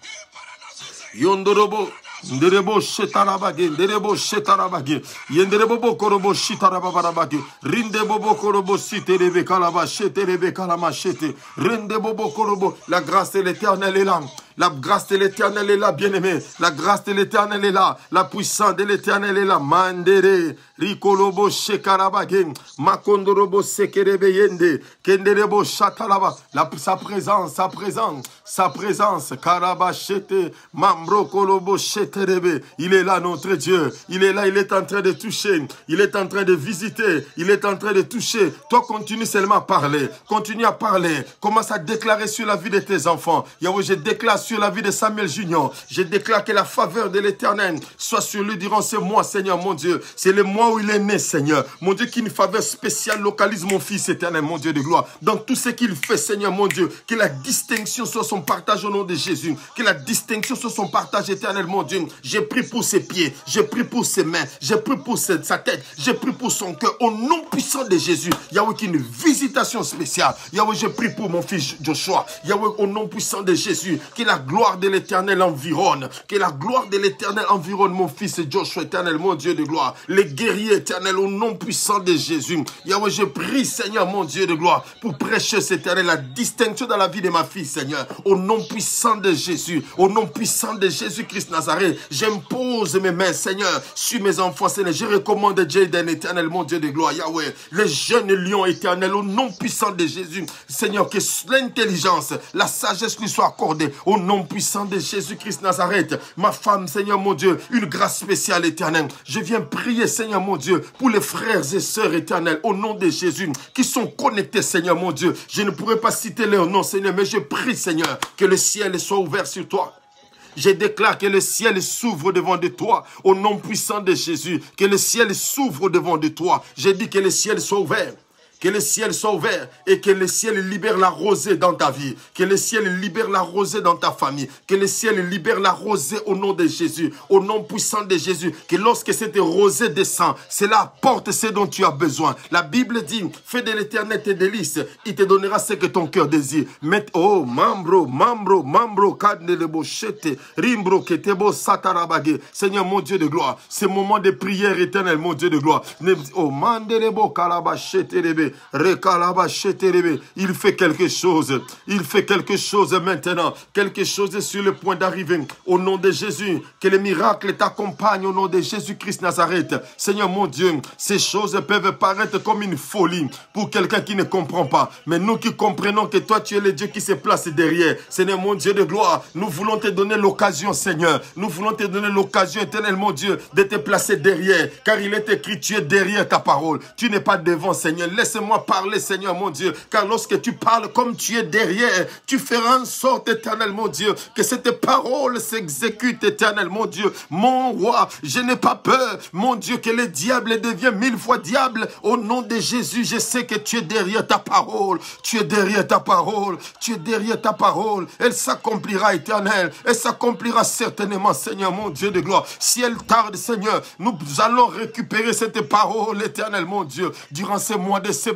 S1: Yondorobo. Nderebo shetarabage, nderebo shetarabage, yenderebo bokorobo shitarababarabage, rindebo bokorobo siterebe kalaba, sheterebe kalama shete, rendebo bokorobo. La grâce de l'Éternel est là. La grâce de l'Éternel est là, bien-aimé. La grâce de l'Éternel est là. La puissance de l'Éternel est là. Mandere, rikolobo shekarabage, makondorobo sekerebe yende, kenderebo shatalaba. Sa présence, sa présence, sa présence. Karabashete, mambro kolobo sheterebe. Il est là, notre Dieu. Il est là, il est en train de toucher. Il est en train de visiter. Il est en train de toucher. Toi, continue seulement à parler. Continue à parler. Commence à déclarer sur la vie de tes enfants. Yahweh, je déclare sur la vie de Samuel Junior. Je déclare que la faveur de l'Éternel soit sur lui durant ce mois, Seigneur, mon Dieu. C'est le mois où il est né, Seigneur. Mon Dieu, qu'une faveur spéciale localise mon fils éternel, mon Dieu de gloire. Dans tout ce qu'il fait, Seigneur, mon Dieu, que la distinction soit son partage au nom de Jésus. Que la distinction soit son partage éternel, mon Dieu. J'ai pris pour ses pieds, j'ai pris pour ses mains, j'ai pris pour sa tête, j'ai pris pour son cœur. Au nom puissant de Jésus, Yahweh, qu'une visitation spéciale. Yahweh, j'ai pris pour mon fils Joshua. Yahweh, au nom puissant de Jésus, que la gloire de l'Éternel environne. Que la gloire de l'Éternel environne mon fils Joshua éternel, mon Dieu de gloire. Les guerriers éternels, au nom puissant de Jésus. Yahweh, je prie, Seigneur, mon Dieu de gloire, pour prêcher cet éternel, la distinction dans la vie de ma fille, Seigneur. Au nom puissant de Jésus, au nom puissant de Jésus-Christ Nazareth, j'impose mes mains, Seigneur, sur mes enfants, Seigneur. Je recommande Jaden, éternel, mon Dieu de gloire, Yahweh. Les jeunes lions éternels, au nom puissant de Jésus, Seigneur, que l'intelligence, la sagesse lui soit accordée. Au nom puissant de Jésus-Christ Nazareth, ma femme, Seigneur, mon Dieu, une grâce spéciale éternelle. Je viens prier, Seigneur, mon Dieu, pour les frères et sœurs éternels, au nom de Jésus, qui sont connectés, Seigneur, mon Dieu. Je ne pourrais pas citer leur nom, Seigneur, mais je prie, Seigneur, que le ciel soit ouvert sur toi. Je déclare que le ciel s'ouvre devant de toi, au nom puissant de Jésus. Que le ciel s'ouvre devant de toi. Je dis que le ciel soit ouvert. Que le ciel soit ouvert et que le ciel libère la rosée dans ta vie. Que le ciel libère la rosée dans ta famille. Que le ciel libère la rosée au nom de Jésus. Au nom puissant de Jésus. Que lorsque cette rosée descend, cela apporte ce dont tu as besoin. La Bible dit, fais de l'Éternel tes délices. Il te donnera ce que ton cœur désire. Oh, mambro, kadnelebo shete, rimbro, ketebo satarabage. Seigneur, mon Dieu de gloire, ce moment de prière éternelle, mon Dieu de gloire. Oh, mandelebo kalabashete rebe. Il fait quelque chose. Il fait quelque chose maintenant. Quelque chose est sur le point d'arriver. Au nom de Jésus, que les miracles t'accompagnent au nom de Jésus-Christ Nazareth. Seigneur mon Dieu, ces choses peuvent paraître comme une folie pour quelqu'un qui ne comprend pas. Mais nous qui comprenons que toi, tu es le Dieu qui se place derrière. Seigneur mon Dieu de gloire, nous voulons te donner l'occasion, Seigneur. Nous voulons te donner l'occasion, éternel mon Dieu, de te placer derrière. Car il est écrit, tu es derrière ta parole. Tu n'es pas devant, Seigneur. Laisse-moi parler, Seigneur mon Dieu, car lorsque tu parles comme tu es derrière, tu feras en sorte, éternel mon Dieu, que cette parole s'exécute, éternel mon Dieu, mon roi. Je n'ai pas peur, mon Dieu, que le diable devienne 1000 fois diable. Au nom de Jésus, je sais que tu es derrière ta parole, tu es derrière ta parole, tu es derrière ta parole. Elle s'accomplira, éternel, elle s'accomplira certainement, Seigneur mon Dieu de gloire. Si elle tarde, Seigneur, nous allons récupérer cette parole, éternel mon Dieu, durant ce mois de septembre.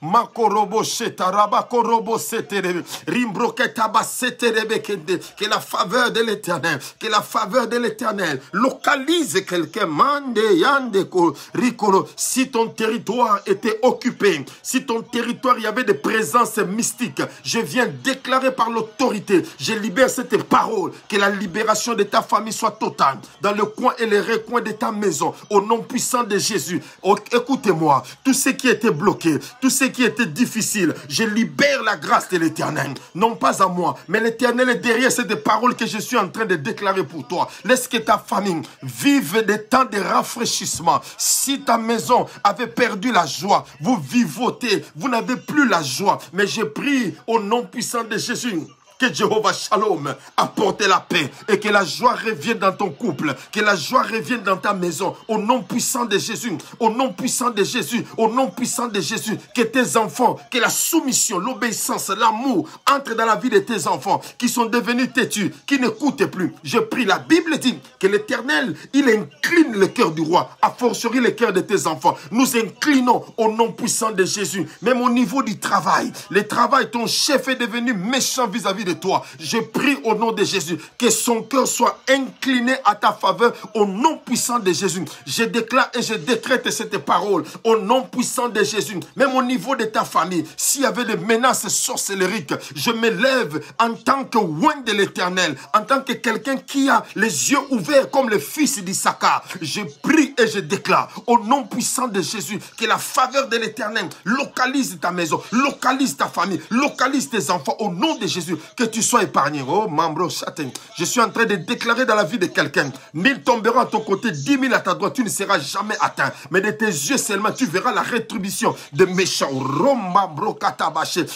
S1: Makorobo shetaraba korobo seterebe rimbroketaba seterebe kende. Que la faveur de l'Éternel, que la faveur de l'Éternel localise quelqu'un. Mande yande ko rikolo. Si ton territoire était occupé, si ton territoire il y avait des présences mystiques, je viens déclarer par l'autorité, je libère cette parole, que la libération de ta famille soit totale dans le coin et les recoins de ta maison, au nom puissant de Jésus. Oh, écoutez-moi, tout ce qui était bloqué, tout ce qui était difficile, je libère la grâce de l'Éternel. Non pas à moi, mais l'Éternel est derrière cette parole que je suis en train de déclarer pour toi. Laisse que ta famille vive des temps de rafraîchissement. Si ta maison avait perdu la joie, vous vivotez, vous n'avez plus la joie. Mais je prie au nom puissant de Jésus. que Jéhovah Shalom apporte la paix et que la joie revienne dans ton couple, que la joie revienne dans ta maison, au nom puissant de Jésus, au nom puissant de Jésus, au nom puissant de Jésus, que tes enfants, que la soumission, l'obéissance, l'amour entre dans la vie de tes enfants qui sont devenus têtus, qui n'écoutent plus. Je prie, la Bible dit que l'Éternel, il incline le cœur du roi, a fortiori le cœur de tes enfants. Nous inclinons au nom puissant de Jésus, même au niveau du travail. Le travail, ton chef est devenu méchant vis-à-vis de toi. Je prie au nom de Jésus que son cœur soit incliné à ta faveur au nom puissant de Jésus. Je déclare et je décrète cette parole au nom puissant de Jésus. Même au niveau de ta famille, s'il y avait des menaces sorcellériques, je me lève en tant que oint de l'Éternel, en tant que quelqu'un qui a les yeux ouverts comme le fils d'Issachar. Je prie et je déclare au nom puissant de Jésus que la faveur de l'Éternel localise ta maison, localise ta famille, localise tes enfants au nom de Jésus, que tu sois épargné. Oh, Mambro Châtain, je suis en train de déclarer dans la vie de quelqu'un, 1000 tomberont à ton côté, 10 000 à ta droite, tu ne seras jamais atteint, mais de tes yeux seulement, tu verras la rétribution de méchants.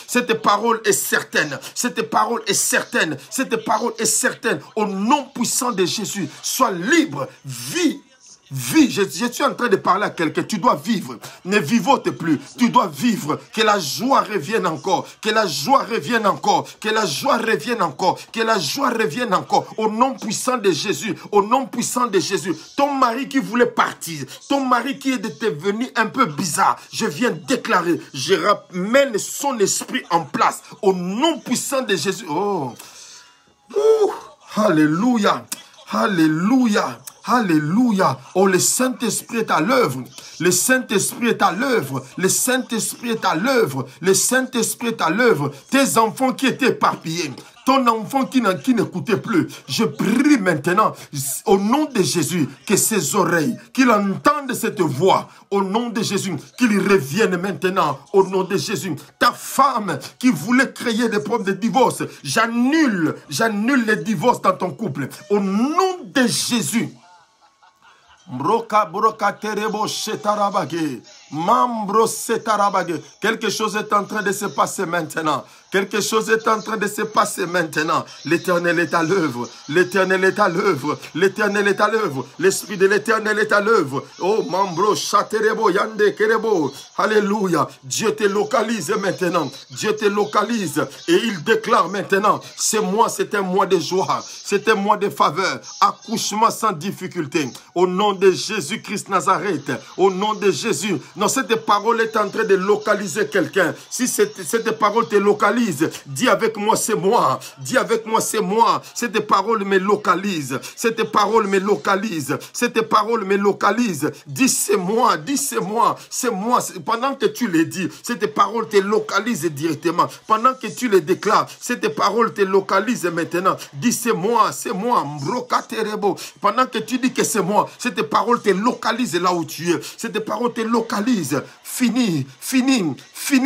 S1: Cette parole est certaine, cette parole est certaine, cette parole est certaine, au nom puissant de Jésus, sois libre, vis. Vis, je suis en train de parler à quelqu'un, tu dois vivre, ne vivote plus, tu dois vivre, que la joie revienne encore, que la joie revienne encore, que la joie revienne encore, que la joie revienne encore, au nom puissant de Jésus, au nom puissant de Jésus. Ton mari qui voulait partir, ton mari qui est devenu un peu bizarre, je viens déclarer, je ramène son esprit en place, au nom puissant de Jésus. Oh, alléluia, alléluia. Alléluia. Oh, le Saint-Esprit est à l'œuvre. Le Saint-Esprit est à l'œuvre. Le Saint-Esprit est à l'œuvre. Le Saint-Esprit est à l'œuvre. Tes enfants qui étaient éparpillés, ton enfant qui n'écoutait plus, je prie maintenant au nom de Jésus que ses oreilles, qu'il entende cette voix, au nom de Jésus, qu'il revienne maintenant au nom de Jésus. Ta femme qui voulait créer des problèmes de divorce, j'annule les divorces dans ton couple, au nom de Jésus. Quelque chose est en train de se passer maintenant. Quelque chose est en train de se passer maintenant. L'Éternel est à l'œuvre. L'Éternel est à l'œuvre. L'Éternel est à l'œuvre. L'Esprit de l'Éternel est à l'œuvre. Oh, Mambro, Chaterebo, Yande, Kerebo. Alléluia. Dieu te localise maintenant. Dieu te localise. Et il déclare maintenant, c'est un mois de joie. C'est un mois de faveur. Accouchement sans difficulté. Au nom de Jésus-Christ Nazareth. Au nom de Jésus. Non, cette parole est en train de localiser quelqu'un. Si cette parole te localise, dis avec moi, c'est moi. Dis avec moi, c'est moi. Cette parole me localise. Cette parole me localise. Cette parole me localise. Dis c'est moi. Dis c'est moi. C'est moi. Pendant que tu le dis, cette parole te localise directement. Pendant que tu le déclares, cette parole te localise maintenant. Dis c'est moi. C'est moi. Pendant que tu dis que c'est moi, cette parole te localise là où tu es. Cette parole te localise. Fini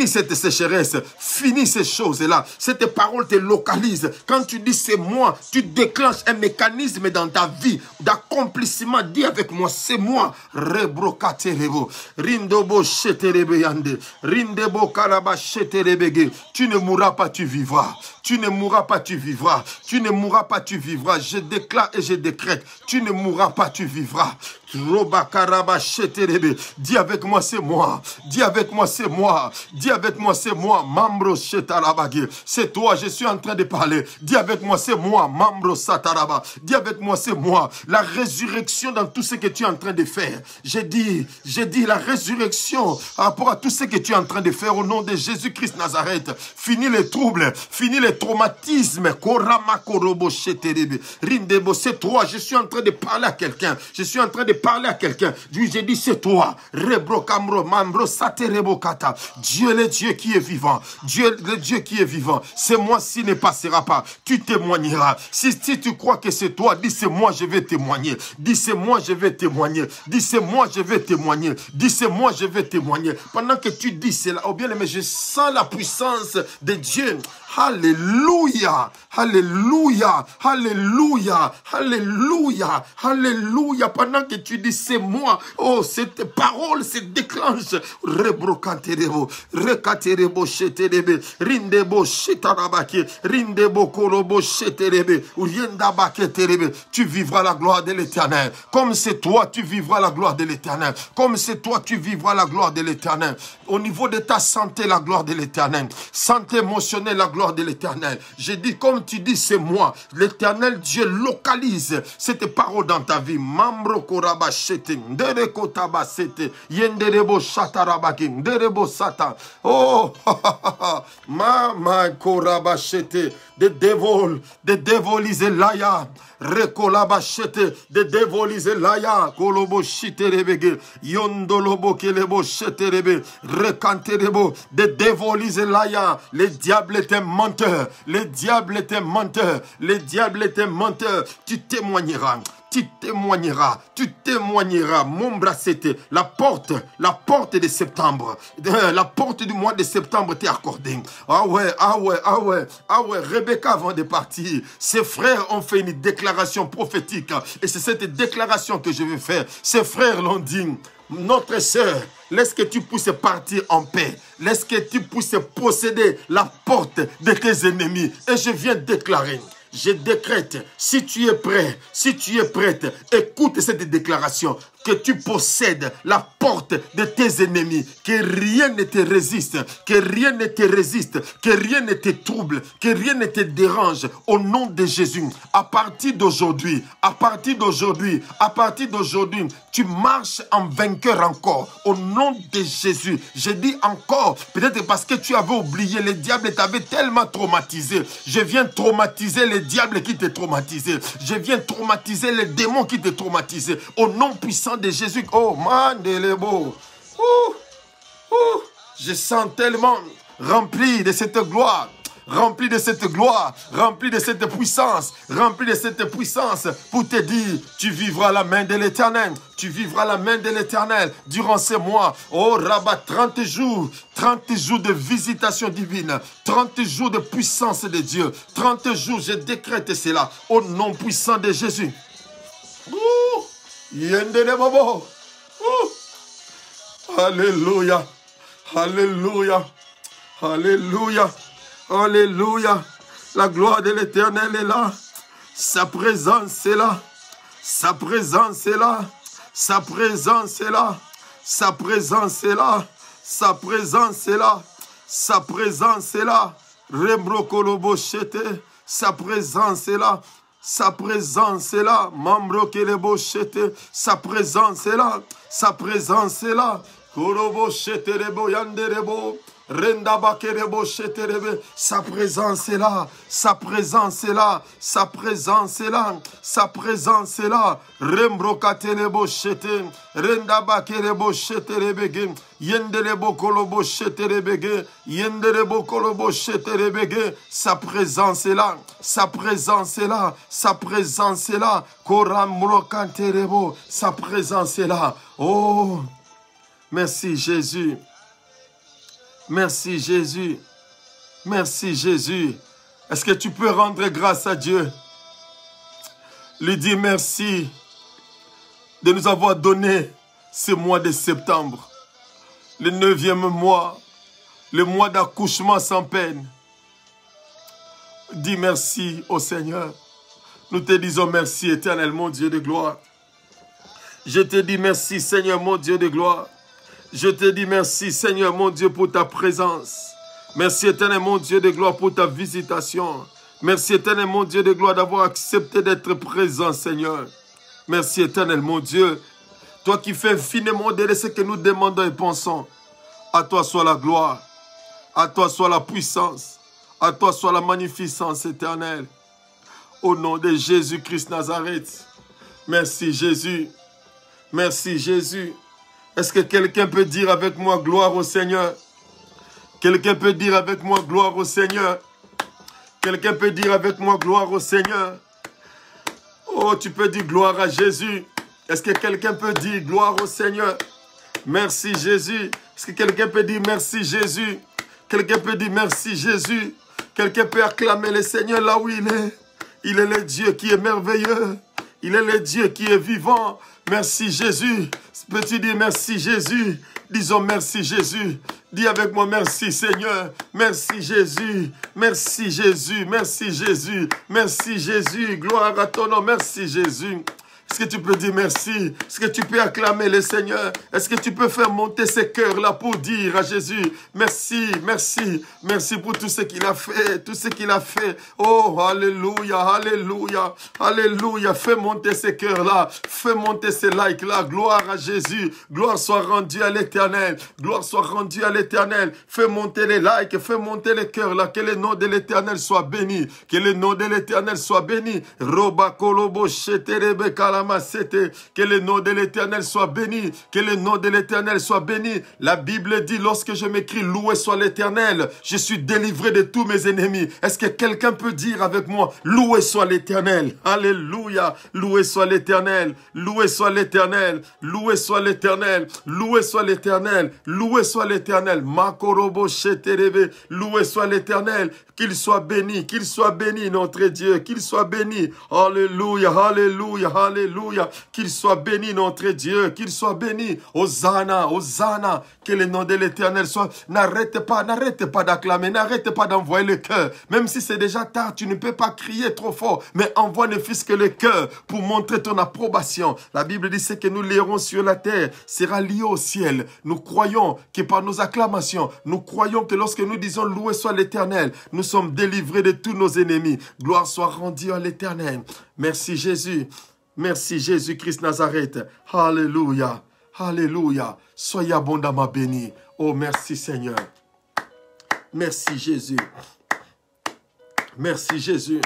S1: cette sécheresse. Fini ces choses-là. Cette parole te localise. Quand tu dis c'est moi, tu déclenches un mécanisme dans ta vie d'accomplissement. Dis avec moi, c'est moi. Rebrokaterebo. Rindobo sheterebe yande. Rindebo karaba sheterebege. Tu ne mourras pas, tu vivras. Tu ne mourras pas, tu vivras. Tu ne mourras pas, tu vivras. Je déclare et je décrète. Tu ne mourras pas, tu vivras. Dis avec moi, c'est moi. Dis avec moi, c'est moi. Dis avec moi, c'est moi. Mambro shetarabage. C'est toi, je suis en train de parler. Dis avec moi, c'est moi. Mambro sataraba. Dis avec moi, c'est moi. La résurrection dans tout ce que tu es en train de faire. J'ai dit la résurrection par rapport à tout ce que tu es en train de faire au nom de Jésus-Christ Nazareth. Fini les troubles. Fini les traumatismes. C'est toi, je suis en train de parler à quelqu'un. Je suis en train de parler à quelqu'un. J'ai dit c'est toi. Dieu le Dieu qui est vivant. Dieu le Dieu qui est vivant. C'est moi s'il ne passera pas. Tu témoigneras. Si tu crois que c'est toi, dis c'est moi, je vais témoigner. Dis c'est moi, je vais témoigner. Dis c'est moi, je vais témoigner. Dis c'est moi, je vais témoigner. Pendant que tu dis cela, oh bien aimé, je sens la puissance de Dieu. Alléluia, alléluia, alléluia, alléluia, alléluia. Pendant que tu dis c'est moi. Oh, cette parole se déclenche. Rebrokanterebo, rekaterebo sheterebe, rindebo shetarabaki, rindebo korobo sheterebe, uriendabaketerebe. Tu vivras la gloire de l'Éternel. Comme c'est toi, tu vivras la gloire de l'Éternel. Comme c'est toi, tu vivras la gloire de l'Éternel. Au niveau de ta santé, la gloire de l'Éternel. Santé émotionnelle, la gloire de l'Éternel. J'ai dit, comme tu dis, c'est moi. L'Éternel Dieu localise cette parole dans ta vie. Mambro korabashete, ndereko tabasete, yenderebo shatarabaki, nderebo sata. Oh, mama korabashete, the devil is a liar. Rekolabashete, the devil is a liar. Kolobo shiterebege, yondolobo kelebo sheterebe, rekanterebo, the devil is a liar. Le diable est un menteur. Le diable est un menteur. Le diable est un menteur. Tu témoigneras. Tu témoigneras, mon bracelet, la porte de septembre, la porte du mois de septembre t'est accordée. Ah ouais, Rebecca avant de partir, ses frères ont fait une déclaration prophétique et c'est cette déclaration que je vais faire. Ses frères l'ont dit, notre sœur, laisse que tu puisses partir en paix. Laisse que tu puisses posséder la porte de tes ennemis. Et je viens déclarer. Je décrète, si tu es prêt, si tu es prête, écoute cette déclaration, que tu possèdes la porte de tes ennemis, que rien ne te résiste, que rien ne te résiste, que rien ne te trouble, que rien ne te dérange, au nom de Jésus. À partir d'aujourd'hui, tu marches en vainqueur encore, au nom de Jésus. Je dis encore, peut-être parce que tu avais oublié, le diable t'avait tellement traumatisé. Je viens traumatiser le diable qui t'est traumatisé. Je viens traumatiser les démons qui t'ont traumatisé. Au nom puissant de Jésus. Oh, man de l'ebo. Je sens tellement rempli de cette gloire. Rempli de cette gloire, rempli de cette puissance, pour te dire, tu vivras la main de l'Éternel, tu vivras la main de l'Éternel durant ces mois. Oh, Rabat, 30 jours de visitation divine, 30 jours de puissance de Dieu, 30 jours, je décrète cela au nom puissant de Jésus. Alléluia, alléluia, alléluia. Alléluia. La gloire de l'Éternel est là. Sa présence est là. Sa présence est là. Sa présence est là. Sa présence est là. Sa présence est là. Sa présence est là. Rembrokoloboshete. Sa présence est là. Sa présence est là. Mambrokeleboshete. Sa présence est là. Sa présence est là. Koloboshete rebo yanderebo. Sa présence est là, sa présence est là, sa présence est là, sa présence est là. Rembrokatelebo shete, rendabakelebo shete rebege, yendelebo kolobo shete rebege, yendelebo kolobo shete rebege. Sa présence est là, sa présence est là, sa présence est là. Koramrokanterebo, sa présence est là. Oh, merci Jésus. Merci Jésus. Merci Jésus. Est-ce que tu peux rendre grâce à Dieu? Lui dire merci de nous avoir donné ce mois de septembre. Le 9e mois. Le mois d'accouchement sans peine. Dis merci au Seigneur. Nous te disons merci éternel mon Dieu de gloire. Je te dis merci Seigneur mon Dieu de gloire. Je te dis merci, Seigneur, mon Dieu, pour ta présence. Merci, éternel, mon Dieu de gloire, pour ta visitation. Merci, éternel, mon Dieu de gloire, d'avoir accepté d'être présent, Seigneur. Merci, éternel, mon Dieu. Toi qui fais infiniment de ce que nous demandons et pensons. À toi soit la gloire. À toi soit la puissance. À toi soit la magnificence éternelle. Au nom de Jésus-Christ Nazareth. Merci, Jésus. Merci, Jésus. Est-ce que quelqu'un peut dire avec moi gloire au Seigneur? Quelqu'un peut dire avec moi gloire au Seigneur? Quelqu'un peut dire avec moi gloire au Seigneur? Oh, tu peux dire gloire à Jésus. Est-ce que quelqu'un peut dire gloire au Seigneur? Merci Jésus. Est-ce que quelqu'un peut dire merci Jésus? Quelqu'un peut dire merci Jésus. Quelqu'un peut acclamer le Seigneur là où il est. Il est le Dieu qui est merveilleux. Il est le Dieu qui est vivant. Merci Jésus. Peux-tu dire merci Jésus? Disons merci Jésus. Dis avec moi merci Seigneur. Merci Jésus. Merci Jésus. Merci Jésus. Merci Jésus. Gloire à ton nom. Merci Jésus. Est-ce que tu peux dire merci? Est-ce que tu peux acclamer le Seigneur? Est-ce que tu peux faire monter ces cœurs-là pour dire à Jésus, merci, merci, merci pour tout ce qu'il a fait, tout ce qu'il a fait. Oh, alléluia, alléluia, alléluia. Fais monter ces cœurs-là, fais monter ces likes-là. Gloire à Jésus, gloire soit rendue à l'Éternel, gloire soit rendue à l'Éternel. Fais monter les likes, fais monter les cœurs-là. Que le nom de l'Éternel soit béni, que le nom de l'Éternel soit béni. Roba kolobo sheterebe kalama. Que le nom de l'Éternel soit béni. Que le nom de l'Éternel soit béni. La Bible dit, lorsque je m'écris, loué soit l'Éternel, je suis délivré de tous mes ennemis. Est-ce que quelqu'un peut dire avec moi, loué soit l'Éternel? Alléluia. Loué soit l'Éternel. Loué soit l'Éternel. Loué soit l'Éternel. Loué soit l'Éternel. Loué soit l'Éternel. Makorobo sheterebe. Loué soit l'Éternel. Qu'il soit béni notre Dieu. Qu'il soit béni. Alléluia. Alléluia. Alléluia. Qu'il soit béni notre Dieu. Qu'il soit béni. Hosanna. Hosanna. Que le nom de l'Éternel soit. N'arrête pas d'acclamer. N'arrête pas d'envoyer le cœur. Même si c'est déjà tard, tu ne peux pas crier trop fort. Mais envoie ne fût-ce que le cœur pour montrer ton approbation. La Bible dit ce que nous lirons sur la terre sera lié au ciel. Nous croyons que par nos acclamations, nous croyons que lorsque nous disons loué soit l'Éternel, nous sommes délivrés de tous nos ennemis. Gloire soit rendue à l'Éternel. Merci Jésus. Merci Jésus-Christ Nazareth. Alléluia. Alléluia. Soyez abondamment bénis. Oh, merci Seigneur. Merci Jésus. Merci Jésus.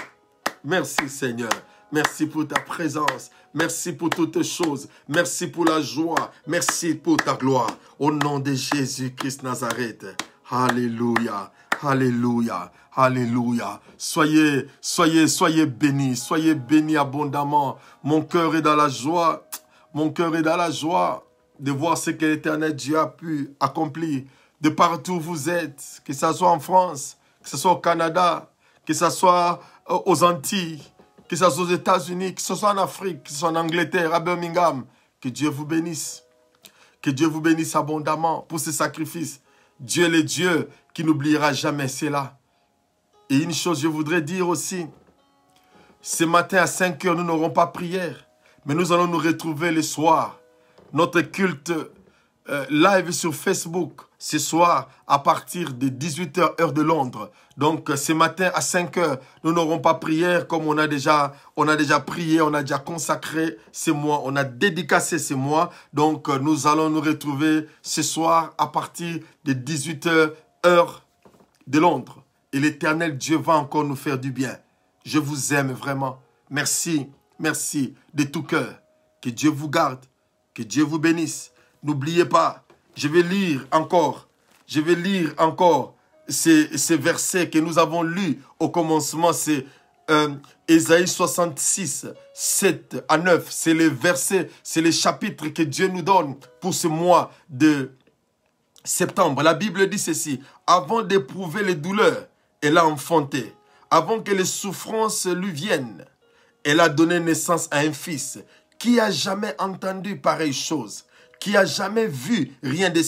S1: Merci Seigneur. Merci pour ta présence. Merci pour toutes choses. Merci pour la joie. Merci pour ta gloire. Au nom de Jésus-Christ Nazareth. Alléluia. Alléluia. Alléluia. Soyez bénis. Soyez bénis abondamment. Mon cœur est dans la joie. Mon cœur est dans la joie de voir ce que l'Éternel Dieu a pu accomplir de partout où vous êtes, que ce soit en France, que ce soit au Canada, que ce soit aux Antilles, que ce soit aux États-Unis, que ce soit en Afrique, que ce soit en Angleterre, à Birmingham. Que Dieu vous bénisse. Que Dieu vous bénisse abondamment pour ce sacrifice. Dieu est le Dieu qui n'oubliera jamais cela. Et une chose, je voudrais dire aussi, ce matin à 5 heures, nous n'aurons pas prière, mais nous allons nous retrouver le soir. Notre culte live sur Facebook, ce soir, à partir de 18h, heure de Londres. Donc, ce matin à 5 heures, nous n'aurons pas prière comme on a déjà prié, on a déjà consacré ce mois, on a dédicacé ce mois. Donc, nous allons nous retrouver ce soir à partir de 18h, heure de Londres. Et l'Éternel Dieu va encore nous faire du bien. Je vous aime vraiment. Merci, merci de tout cœur. Que Dieu vous garde, que Dieu vous bénisse. N'oubliez pas, je vais lire encore ces versets que nous avons lus au commencement. C'est Ésaïe 66, 7 à 9. C'est les versets, c'est les chapitres que Dieu nous donne pour ce mois de septembre. La Bible dit ceci: avant d'éprouver les douleurs, elle a enfanté. Avant que les souffrances lui viennent, elle a donné naissance à un fils. Qui a jamais entendu pareille chose? Qui a jamais vu rien de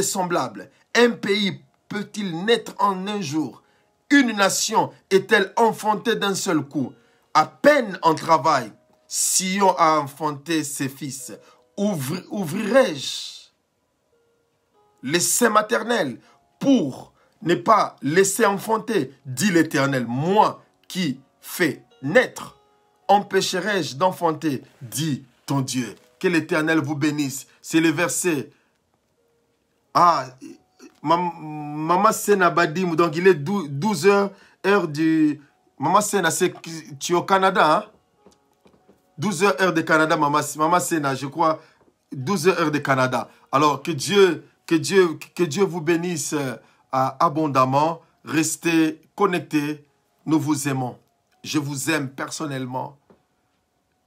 S1: semblable? Un pays peut-il naître en un jour? Une nation est-elle enfantée d'un seul coup? À peine en travail, Sion a enfanté ses fils. Ouvrirai-je les seins maternels pour ne pas laisser enfanter, dit l'Éternel, moi qui fais naître? Empêcherai-je d'enfanter, dit ton Dieu? Que l'Éternel vous bénisse. C'est le verset. Maman Sena Badim, donc il est 12 heures du... Maman Sena, tu es au Canada, hein? 12 heures de Canada, Maman Sena, je crois, 12 heures de Canada. Alors, que Dieu vous bénisse abondamment. Restez connectés. Nous vous aimons. Je vous aime personnellement.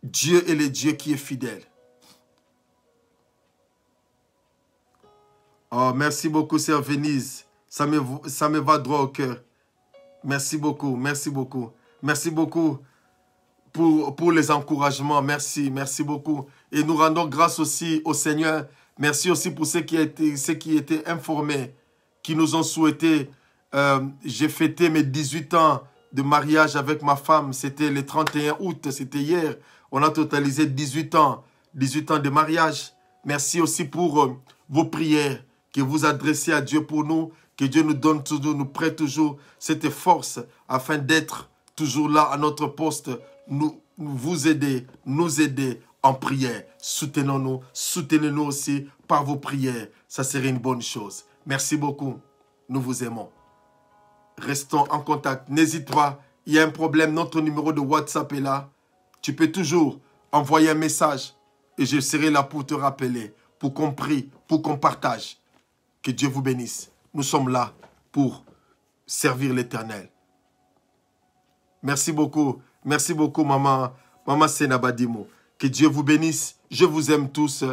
S1: Dieu est le Dieu qui est fidèle. Oh, merci beaucoup, sœur Venise. Ça me va droit au cœur. Merci beaucoup, merci beaucoup. Merci beaucoup pour les encouragements. Merci, merci beaucoup. Et nous rendons grâce aussi au Seigneur. Merci aussi pour ceux qui étaient informés, qui nous ont souhaité. J'ai fêté mes 18 ans de mariage avec ma femme. C'était le 31 août, c'était hier. On a totalisé 18 ans de mariage. Merci aussi pour vos prières que vous adressez à Dieu pour nous. Que Dieu nous donne toujours, nous prête toujours cette force afin d'être toujours là à notre poste. Vous aider, nous aider en prière. Soutenons-nous, soutenez-nous aussi par vos prières. Ça serait une bonne chose. Merci beaucoup. Nous vous aimons. Restons en contact. N'hésite pas. Il y a un problème. Notre numéro de WhatsApp est là. Tu peux toujours envoyer un message et je serai là pour te rappeler, pour qu'on prie, pour qu'on partage. Que Dieu vous bénisse. Nous sommes là pour servir l'Éternel. Merci beaucoup. Merci beaucoup, maman Senabadimo. Que Dieu vous bénisse. Je vous aime tous.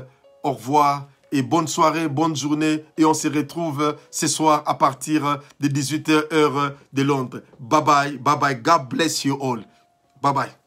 S1: Au revoir et bonne soirée, bonne journée. Et on se retrouve ce soir à partir de 18h heure de Londres. Bye bye, bye bye. God bless you all. Bye bye.